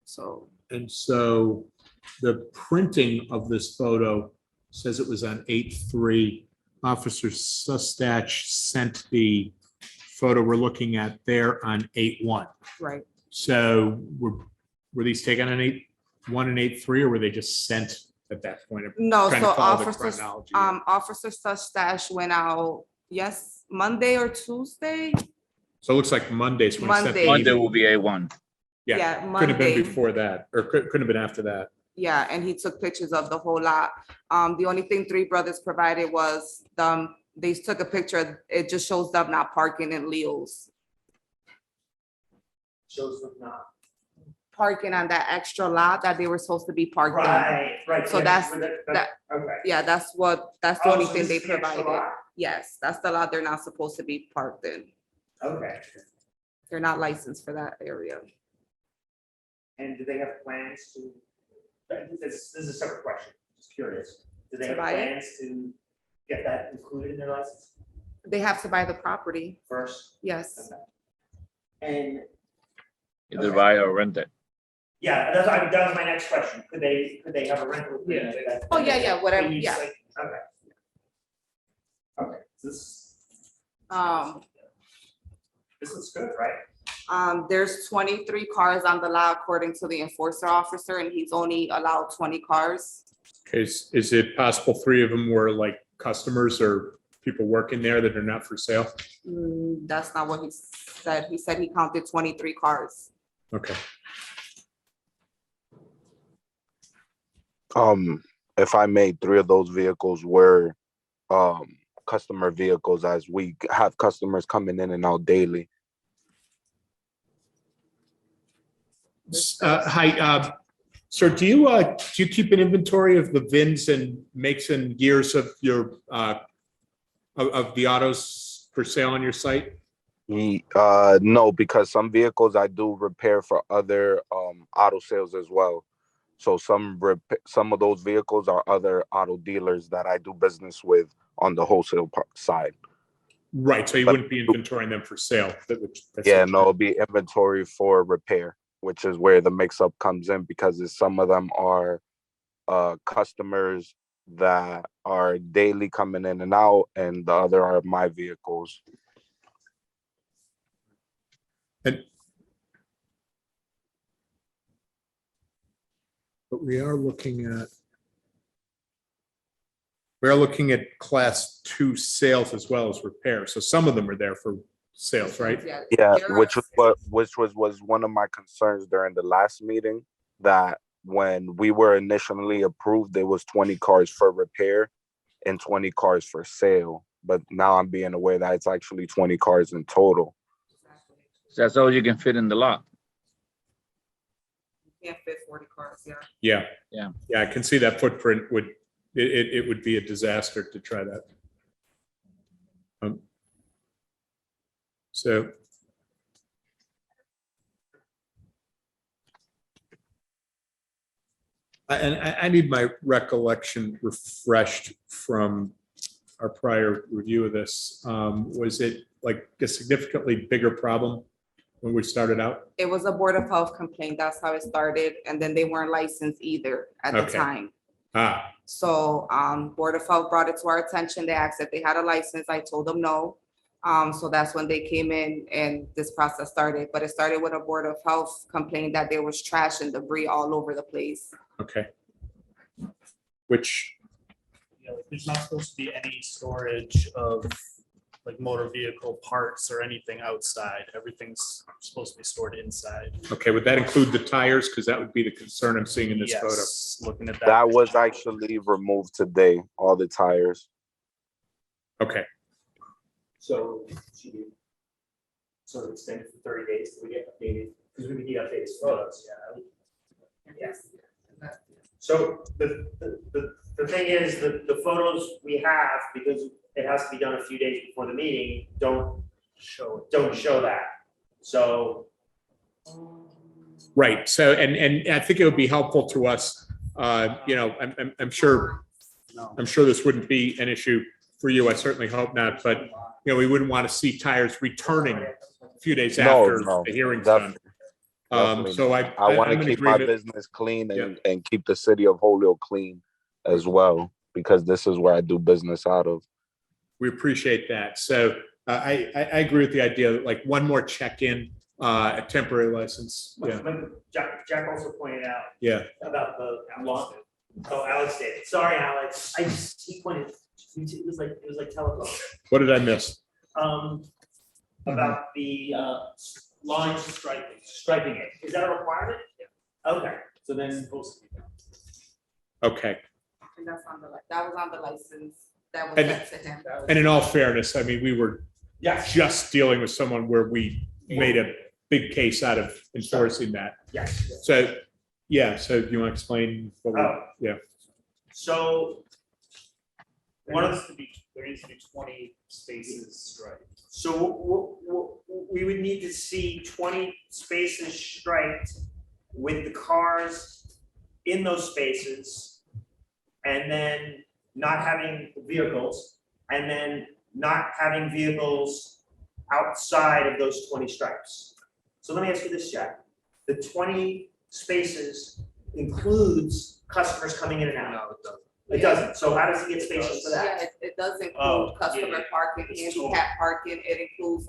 So, And so the printing of this photo says it was on 8/3. Officer Sustach sent the photo we're looking at there on 8/1. right. So were these taken on 8/1 and 8/3, or were they just sent at that point? I'm No, trying so to follow the Officer, chronology. Officer Sustach went out, yes, Monday or Tuesday? So it looks like Monday's when it sent the Monday. Monday email. will be A1. Yeah, Yeah, could have been Monday. before that, or couldn't have been after that. Yeah, and he took pictures of the whole lot. The only thing Three Brothers provided was, they took a picture, it just shows them not parking in Leo's. Shows them not. Parking on that extra lot that they were supposed to be parked in. Right. So yeah, that's- with it, that- Okay. Yeah, that's the Oh, only so thing this they is the extra provided. lot? Yes, that's the lot they're not supposed to be parked in. Okay. They're not licensed for that area. And do they have plans to, this is a separate question, just curious. Do they To have buy it? plans to get that included in their license They have to buy the property, first? yes. Okay. And, Either buy or rent it. yeah, that was my next question. Could they have a rental agreement? that- Oh, yeah, whatever, they use, yeah. like, Okay. Okay, this looks good, right? There's 23 cars on the lot according to the enforcer officer, and he's only allowed 20 cars. Okay, is it possible 3 of them were like customers or people working there that are not for sale? That's not what he said. He said he counted 23 cars. Okay. If I may, 3 of those vehicles were customer vehicles, as we have customers coming in and out daily. Hi, sir, do you keep an inventory of the VINs and makes and years of your of the autos for sale on your site? No, because some vehicles I do repair for other auto sales as well. So some of those vehicles are other auto dealers that I do business with on the wholesale side. Right, so you wouldn't be inventorying them for sale. That's Yeah, no, it'll be inventory for repair, which is where the mix-up comes in, because some of them are customers that are daily coming in and out, and the other are my vehicles. And but we are looking at class 2 sales as well as repair. So some of them are there for sales, right? Yeah, There which are- was one of my concerns during the last meeting, that when we were initially approved, there was 20 cars for repair and 20 cars for sale. But now I'm being aware that it's actually 20 cars in total. So that's all you can fit in the lot. Can't fit 40 cars, yeah. Yeah. Yeah. Yeah, I can see that footprint it would be a disaster to try that. So. I need my recollection refreshed from our prior review of this. Was it like a significantly bigger problem when we started out? It was a Board of Health complaint. That's how it started. And then they weren't licensed either at the Okay. time. Ah, So Board of Health brought it to our attention. They asked if they had a license. I told them no. So that's when they came in and this process started. But it started with a Board of Health complaint that there was trash and debris all over the place. okay. Which, There's not supposed to be any storage of like motor vehicle parts or anything outside. Everything's supposed to be stored inside. okay, would that include the tires? Because that would be the concern I'm seeing in this photo. Yes, looking at that. That was actually removed today, all the tires. Okay, So it's extended for 30 days till we get updated, because we need updated photos, yeah. Yes. So the the thing is, the photos we have, because it has to be done a few days before the meeting, don't show that. So, Right, so, and I think it would be helpful to us, you know, I'm sure this wouldn't be an issue for you, I certainly hope not, but, you know, we wouldn't want to see tires returning a few days after No, the hearing's done. definitely So not. I want I'm to in keep my agreement. business clean Yeah. and keep the city of Holyoke clean as well, because this is where I do business out of. We appreciate that. So I agree with the idea that like one more check-in, a temporary license. Yeah, Jack also pointed out yeah. about the law. Oh, Alex did. Sorry, Alex. He pointed, it was like telephone. What did I miss? About the lines striping it. Is that a requirement? Yeah. Okay, so then it's supposed to be done. Okay. And that's on that was on the license that was And- sent to him. And in all fairness, I mean, we were Yes, just dealing with someone where we made a big case out of enforcing that. yes. So, yeah, so do you want to explain? What we, Oh. yeah, So one of the, There needs to be 20 spaces striped. so we would need to see 20 spaces striped with the cars in those spaces, and then not having vehicles, and then not having vehicles outside of those 20 stripes. So let me ask you this, Jack. The 20 spaces includes customers coming in and out. No, it doesn't. It doesn't. So how does he get spaces for Yeah, that? it does Oh, include customer yeah. parking, It's handicap parking, it includes,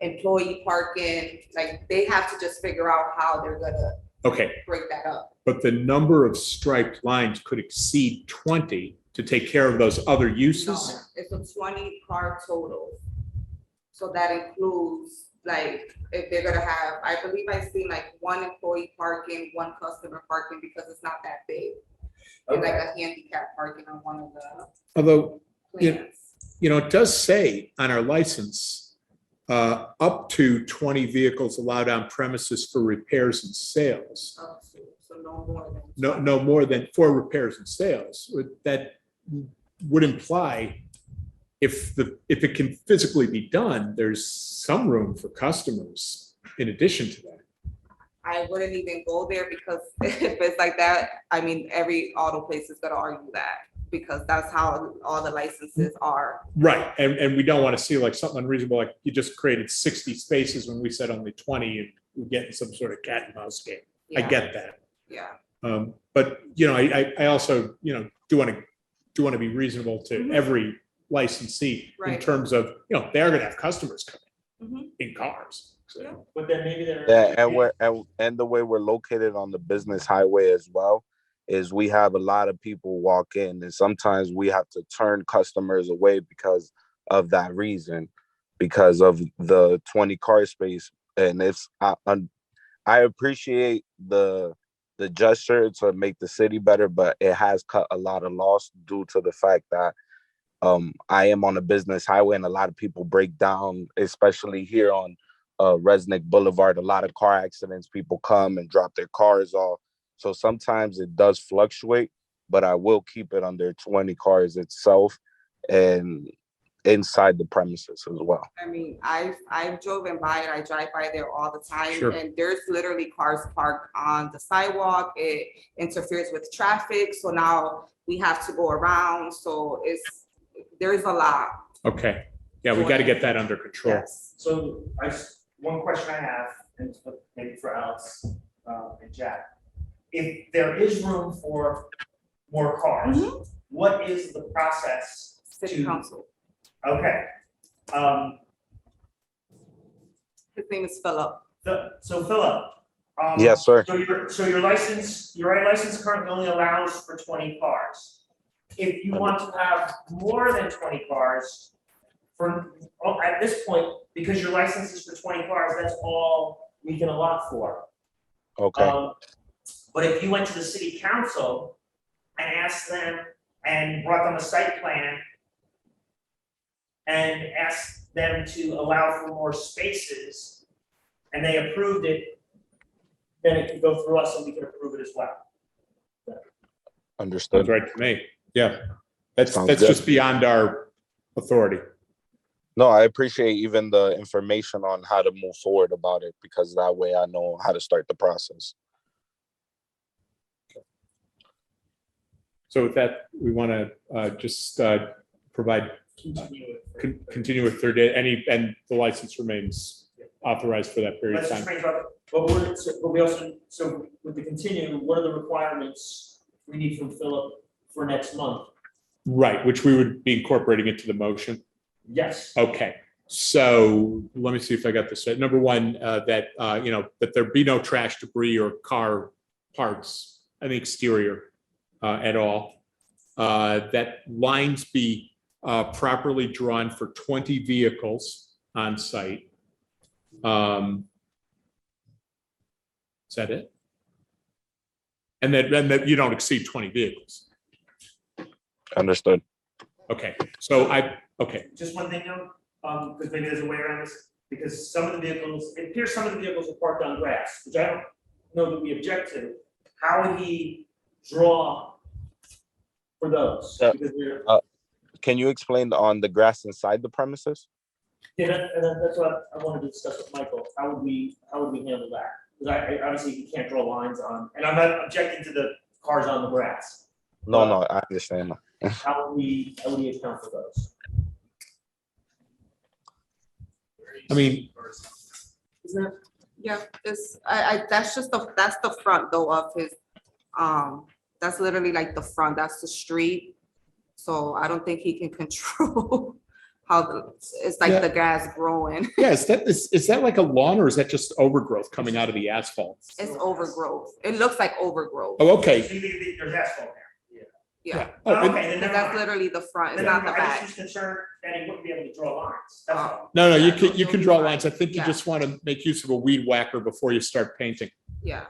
employee parking, like, they have to just figure out how they're gonna okay. break that up. But the number of striped lines could exceed 20 to take care of those other No, uses? it's a 20 car total. So that includes, like, if they're gonna have, I believe I've seen like one employee parking, one customer parking, because it's not that big. And like a handicap parking on one of the Although, Yeah. plans. you know, it does say on our license, up to 20 vehicles allowed on premises for repairs and sales. So no more than. No more than for repairs and sales. That would imply if it can physically be done, there's some room for customers in addition to that. I wouldn't even go there because if it's like that, I mean, every auto place is gonna argue that because that's how all the licenses are. Right, and we don't want to see like something unreasonable, like you just created 60 spaces when we said only 20 and we're getting some sort of cat and mouse game. I Yeah, get that. Yeah, But, you know, I also, you know, do want to be reasonable to Mhm. every licensee in Right. terms of, you know, they're going to have customers Mhm. coming in cars. So, Yeah. But then maybe they're. Yeah, and the way we're located on the business highway as well is we have a lot of people walk in, and sometimes we have to turn customers away because of that reason, because of the 20 car space. And I appreciate the gesture to make the city better, but it has cut a lot of loss due to the fact that I am on a business highway and a lot of people break down, especially here on Resnick Boulevard. A lot of car accidents, people come and drop their cars off. So sometimes it does fluctuate, but I will keep it under 20 cars itself and inside the premises as well. I mean, I've driven by it, I drive by there all the time, Sure. and there's literally cars parked on the sidewalk, it interferes with traffic, so now we have to go around, so there's a lot. okay, yeah, we got to get that under control. Yes. So one question I have, and maybe for Alex and Jack. If there is room for more cars, what is the process? City to- council, Okay. his name is Philip. So Philip. Yes, sir. So your license currently only allows for 20 cars. If you want to have more than 20 cars, at this point, because your license is for 20 cars, that's all we can allot for. Okay. But if you went to the city council and asked them and brought them a site plan and asked them to allow for more spaces, and they approved it, then it could go through us and we could approve it as well. Sounds Understood. right to me. Yeah, that's Sounds that's good. just beyond our authority. No, I appreciate even the information on how to move forward about it, because that way I know how to start the process. So with that, we want to just provide, continue with 30 day, and the license remains authorized for that period of Let's just time. bring up, but we also, so with the continue, what are the requirements we need from Philip for next month? Right, which we would be incorporating into the motion. Yes. Okay, so let me see if I got this right. Number one, that, that there be no trash, debris, or car parts on the exterior at all. That lines be properly drawn for 20 vehicles on site. Is that it? And that you don't exceed 20 vehicles. Understood. Okay, so okay. Just one thing though, because maybe there's a way around this, because some of the vehicles, it appears some of the vehicles are parked on grass, which I don't know that we object to. How would he draw for those? Because we're, Can you explain on the grass inside the premises? yeah, that's what I wanted to discuss with Michael. How would we handle that? Because I obviously you can't draw lines on, and I'm not objecting to the cars on the grass. No, I understand. How would we account for those? I mean, Isn't that? Yeah, it's, that's just that's the front though of his, that's literally like the front, that's the street. So I don't think he can control how it's like the grass growing. yeah, is that like a lawn, or is that just overgrowth coming out of the asphalt? It's overgrowth. It looks like overgrowth. Oh, okay. So you think there's asphalt there? Yeah, Oh, Okay, then because never that's mind. literally the front, it's Then not the never mind. I back. was just concerned that he wouldn't be able to draw lines. That's all. no, you Yeah, can you'll be draw fine. lines. I think you Yeah. just want to make use of a weed whacker before you start painting. Yeah.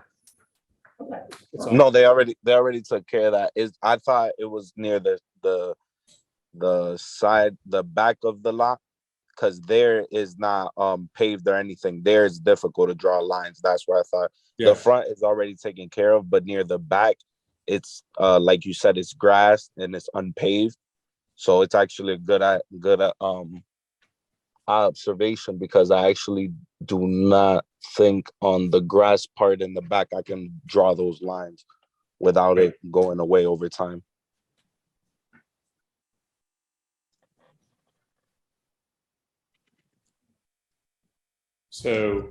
That's all. No, they already took care of that. I thought it was near the side, the back of the lot, because there is not paved or anything. There it's difficult to draw lines. That's where I thought Yeah. the front is already taken care of, but near the back, it's like you said, it's grass and it's unpaved. So it's actually a good observation, because I actually do not think on the grass part in the back I can draw those lines without it going away over time. So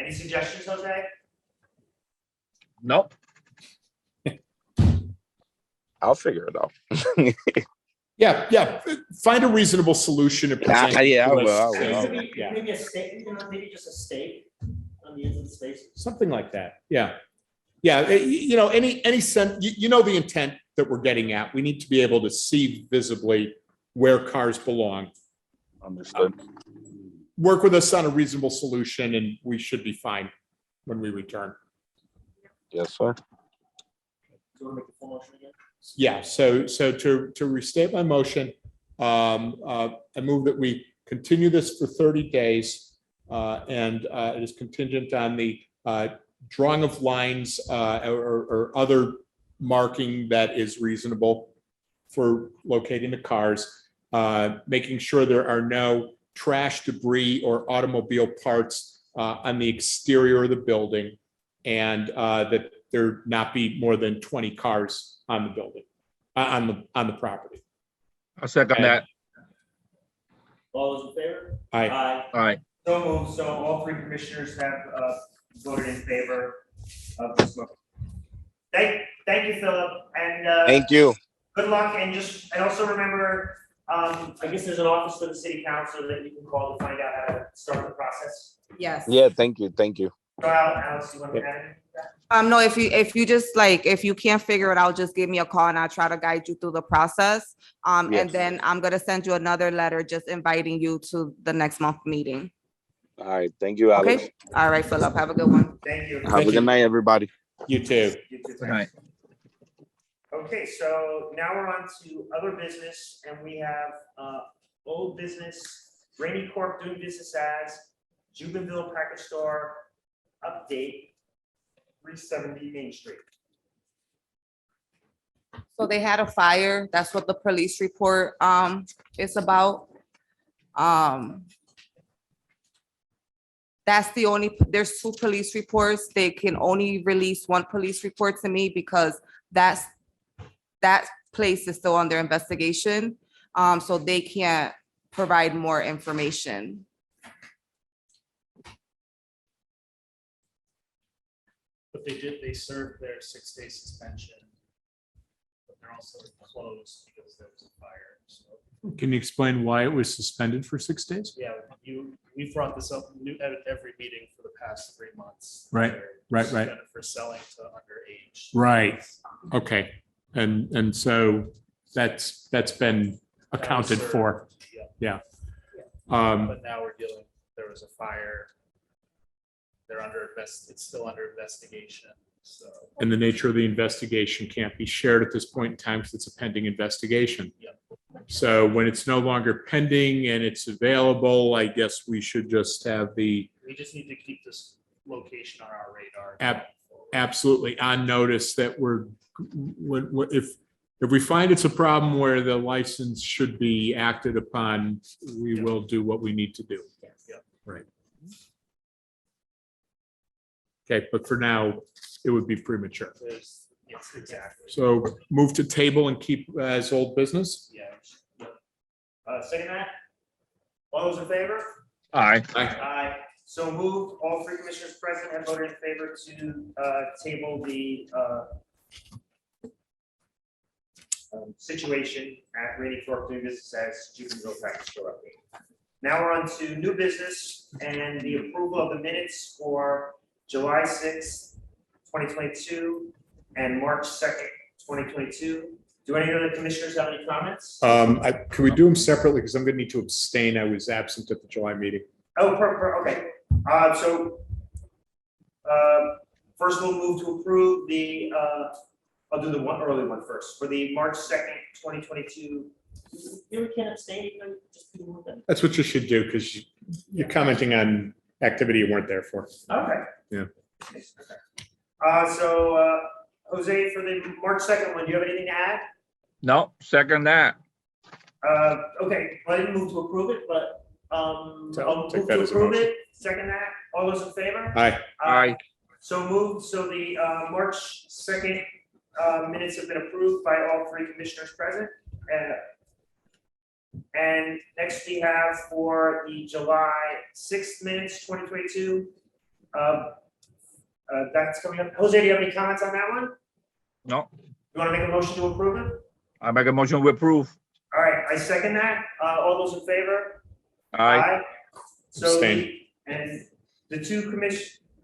Any suggestions, Jose? Nope. I'll figure it out. yeah, find a reasonable solution and present. Yeah, I to will, us. I will. Maybe, Yeah. maybe a stake, maybe just a stake on the ends of the spaces. Something like that. Yeah. Any sense, the intent that we're getting at. We need to be able to see visibly where cars belong. Understood. Work with us on a reasonable solution, and we should be fine when we return. Yes, sir. Do you want to make the full motion again? Yeah, so to restate my motion, I move that we continue this for 30 days, and it is contingent on the drawing of lines or other marking that is reasonable for locating the cars, making sure there are no trash, debris, or automobile parts on the exterior of the building, and that there not be more than 20 cars on the building, on the property. I'll second that. All those in favor? Aye. All right. So moved. So all three commissioners have voted in favor of this motion. Thank you, Philip, and Thank you. good luck, and also remember, I guess there's an office for the city council that you can call to find out how to start the process. Yes. Yeah, thank you. Thank you. So Alex, you want to add anything to that? No, if you just like, if you can't figure it out, just give me a call and I'll try to guide you through the process. Yes. And then I'm gonna send you another letter just inviting you to the next month meeting. All right. Thank you, Alex. Okay? All right, Philip, have a good one. Thank you. Have a good night, everybody. You too. You too, All right. thanks. Okay, so now we're on to other business, and we have old business, Rani Corp doing business as Jubinville Package Store update, 370 Main Street. So they had a fire. That's what the police report is about. That's the only, there's 2 police reports. They can only release 1 police report to me because that place is still under investigation. So they can't provide more information. But they served their 6-day suspension. But they're also closed because there was a fire, so. Can you explain why it was suspended for 6 days? Yeah, we brought this up at every meeting for the past 3 months. Right, They're right. suspended For selling to underage. Right. Okay, and so that's been accounted for. Yeah. Yeah. But now we're dealing, there was a fire. They're it's still under investigation, so. And the nature of the investigation can't be shared at this point in time because it's a pending investigation. Yep. So when it's no longer pending and it's available, I guess we should just have We just need to keep this location on our radar. absolutely on notice that if we find it's a problem where the license should be acted upon, we will do what we need to do. Yeah. Right. Okay, but for now, it would be premature. Yes, exactly. So move to table and keep as old business? Yeah. Second that? All those in favor? Aye. Aye. So moved. All 3 commissioners present have voted in favor to table the situation at Rani Corp doing business as Jubinville Package Store update. Now we're on to new business and the approval of the minutes for July 6th, 2022 and March 2nd, 2022. Do any of the commissioners have any comments? Can we do them separately? Because I'm gonna need to abstain. I was absent at the July meeting. Oh, okay. First we'll move to approve the, I'll do the early one first. For the March 2nd, 2022. You can abstain, you can just do one. That's what you should do because you're commenting on activity you weren't there for. Okay. Yeah. Jose, for the March 2nd one, do you have anything to add? No, second that. Okay, well, I didn't move to approve it, but I'll take move that to as a approve motion. it. Second that. All those in favor? Aye. Aye. So moved. So the March 2nd minutes have been approved by all 3 commissioners present. And next we have for the July 6th minutes, 2022. That's coming up. Jose, do you have any comments on that one? No, You want to make a motion to approve it? I make a motion to approve. All right, I second that. All those in favor? Aye. So, Abstain. and the 2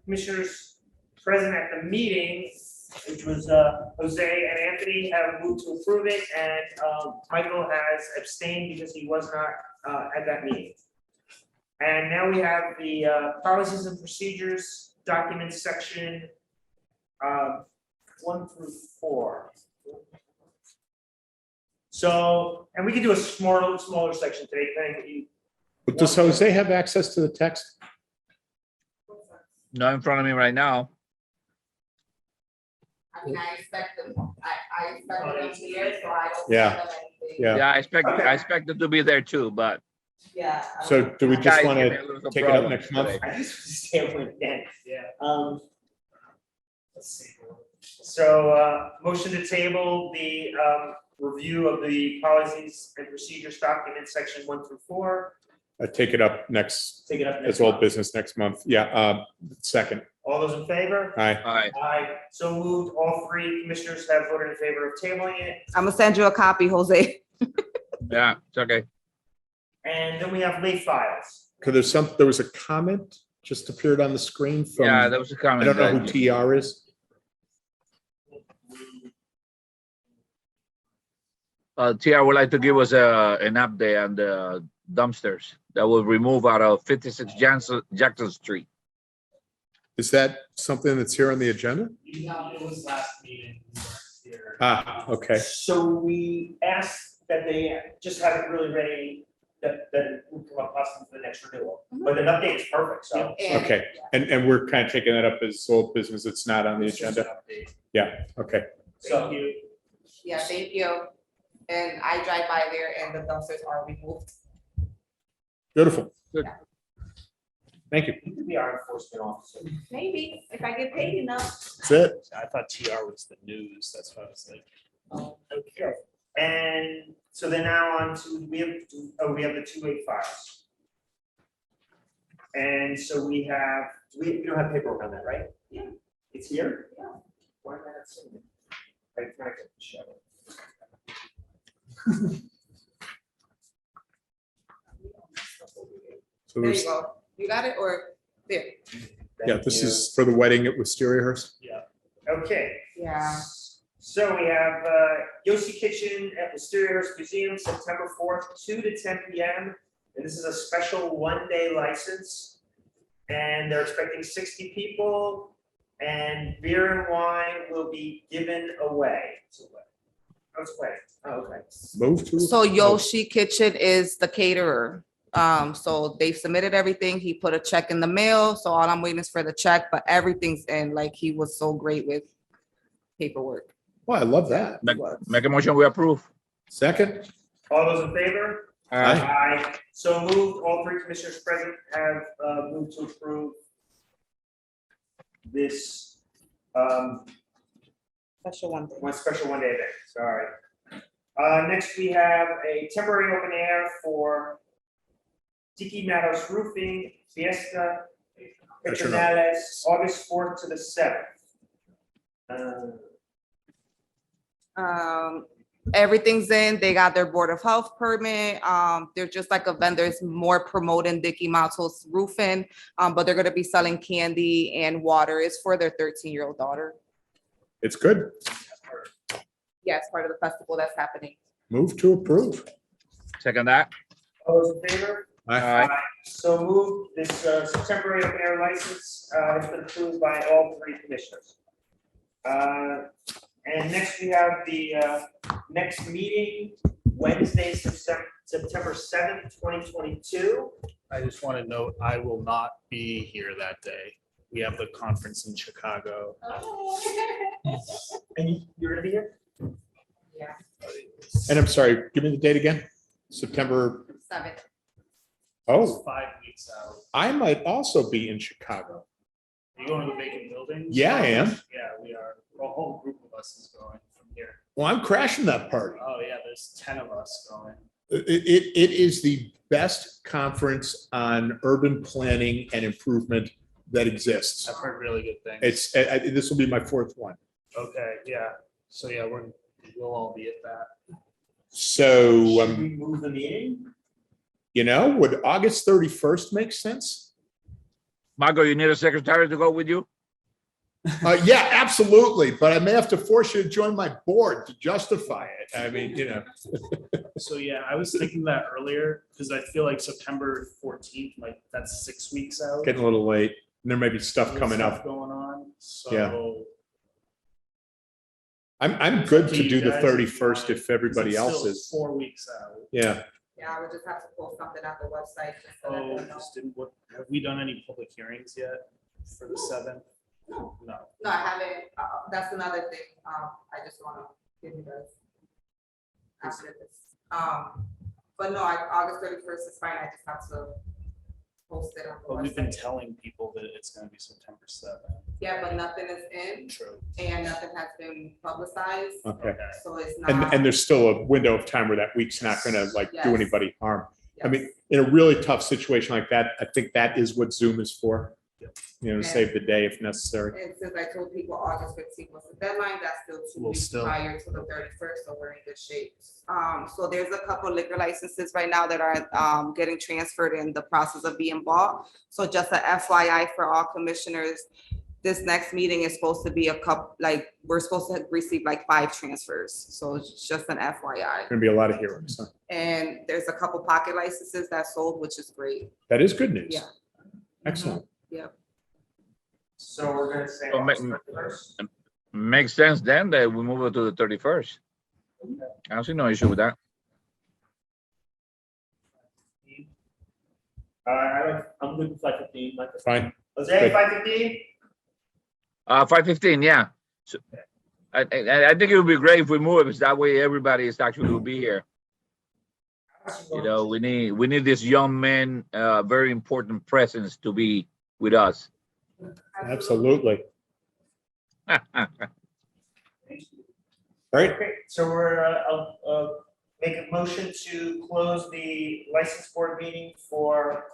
commissioners present at the meeting, which was Jose and Anthony, have moved to approve it, and Michael has abstained because he was not at that meeting. And now we have the policies and procedures documents section 1 through 4. So, and we can do a smaller section today, depending what you. But does Jose have access to the text? Not in front of me right now. I mean, I expect them here, so I don't. Yeah. send them anything. Yeah. Yeah, I expect it to be there too, but. Yeah. So do we just Guys, want give me to a little take it up problem next month? today. I just stay with Dan. Yeah. Let's see. So, motion to table the review of the policies and procedures document section 1 through 4. Take it up next, Take it up next as old month. business next month. Yeah, second. All those in favor? Aye. Aye. Aye. So moved. All 3 commissioners have voted in favor of tabling it. I'm gonna send you a copy, Jose. Yeah, it's okay. And then we have late files. Because there was a comment just appeared on the screen from, Yeah, that was a I comment. don't know who that- TR is. TR would like to give us an update on the dumpsters that will remove out of 56 Jackson Street. Is that something that's here on the agenda? It was last meeting. We weren't here. Ah, okay. So we asked that they just have it really ready, that it will come up possibly for the next renewal. But an update is perfect, so. And- Okay. And we're kind of taking that up as old business. It's not on the It's just agenda. an update. Yeah, okay. So, Yeah, thank you. And I drive by there and the dumpsters are removed. Beautiful. Good. Yeah. Thank you. You could be our enforcement officer. Maybe, if I get paid enough. That's it. I thought TR was the news, that's what I was like. Okay, and so then now on to, we have the 285s. And so we don't have paperwork on that, right? Yeah. It's here? Yeah. Why am I not seeing it? I can get the show. So There there's, you go. You got it or there? yeah, this is for the wedding at Wisteria Hearst. Okay. Yeah. So we have Yossi Kitchen at Wisteria Hearst Museum, September 4th, 2 to 10 p.m. And this is a special one-day license. And they're expecting 60 people, and beer and wine will be given away. Oh, it's away. Oh, okay. Move to. So Yoshi Kitchen is the caterer. So they've submitted everything. He put a check in the mail. So all I'm waiting is for the check, but everything's in. Like, he was so great with paperwork. Well, I love that. Make a motion, we approve. Second. All those in favor? Aye. Aye. So moved. All three commissioners present have moved to approve this Special one thing. special one-day event. Sorry. Next, we have a temporary open air for Tiki Meadows Roofing Fiesta Petronales, August 4th to the 7th. Everything's in. They got their Board of Health permit. They're just like a vendor. It's more promoting Dicky Matos Roofing, but they're gonna be selling candy and water. It's for their 13-year-old daughter. It's good. Yeah, it's part of the festival that's happening. Move to approve. Second that. All those in favor? Aye. So moved. This temporary open air license has been approved by all three commissioners. And next we have the next meeting, Wednesday, September 7th, 2022. I just want to note, I will not be here that day. We have the conference in Chicago. And you're gonna be here? Yeah. And I'm sorry, give me the date again. September. 7th. Oh, 5 weeks out. I might also be in Chicago. Are you going to the vacant building? Yeah, I am. Yeah, we are. A whole group of us is going from here. Well, I'm crashing that party. Oh, yeah, there's 10 of us going. It is the best conference on urban planning and improvement that exists. I've heard really good things. This will be my fourth one. Okay, yeah. So, yeah, we'll all be at that. So, Should we move the meeting? would August 31st make sense? Marco, you need a secretary to go with you? Yeah, absolutely. But I may have to force you to join my board to justify it. I mean, So, yeah, I was thinking that earlier because I feel like September 14th, like that's 6 weeks out. getting a little late. And there may be stuff There's coming stuff up. Going on, so. Yeah. I'm good Do to you do the guys 31st if everybody It's else still is. 4 weeks out. Yeah. Yeah, I would just have to pull something out the website. Just so that Oh, they'll know. have we done any public hearings yet for the 7th? No. No, I haven't. That's another thing. I just want to give you guys. After this. But no, August 31st is fine. I just have to post it on the But we've been website. telling people that it's gonna be September 7th. Yeah, but nothing is in True. and nothing has been publicized. Okay. So it's And not. there's still a window of time where that week's not going to do Yes. anybody harm. I Yes. mean, in a really tough situation like that, I think that is what Zoom is for. To save the day if necessary. And since I told people August 15th was the deadline, that's still 2 Well, weeks still. prior to the 31st, so we're in good shape. So there's a couple liquor licenses right now that are getting transferred in the process of being bought. So just a FYI for all commissioners, this next meeting is supposed to be we're supposed to receive like 5 transfers. So it's just an FYI. Going to be a lot of hearings. Huh? And there's a couple pocket licenses that sold, which is great. That is good news. Yeah. Excellent. Yep. So we're gonna say Oh, August 31st. Makes sense then that we move it to the 31st. I don't see no issue with that. I'm good with 5:15. Fine. Jose, 5:15? 5:15, yeah. I think it would be great if we move it, because that way everybody is actually will be here. You know, we need this young man, very important presence to be with us. Absolutely. Right. Okay, so I'll make a motion to close the license board meeting for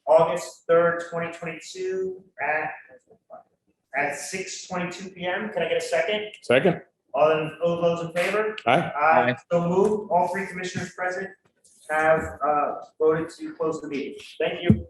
August 3rd, 2022 at 6:22 PM. Can I get a second? Second. All those in favor? Aye. Aye. So move. All three commissioners present have voted to close the meeting. Thank you.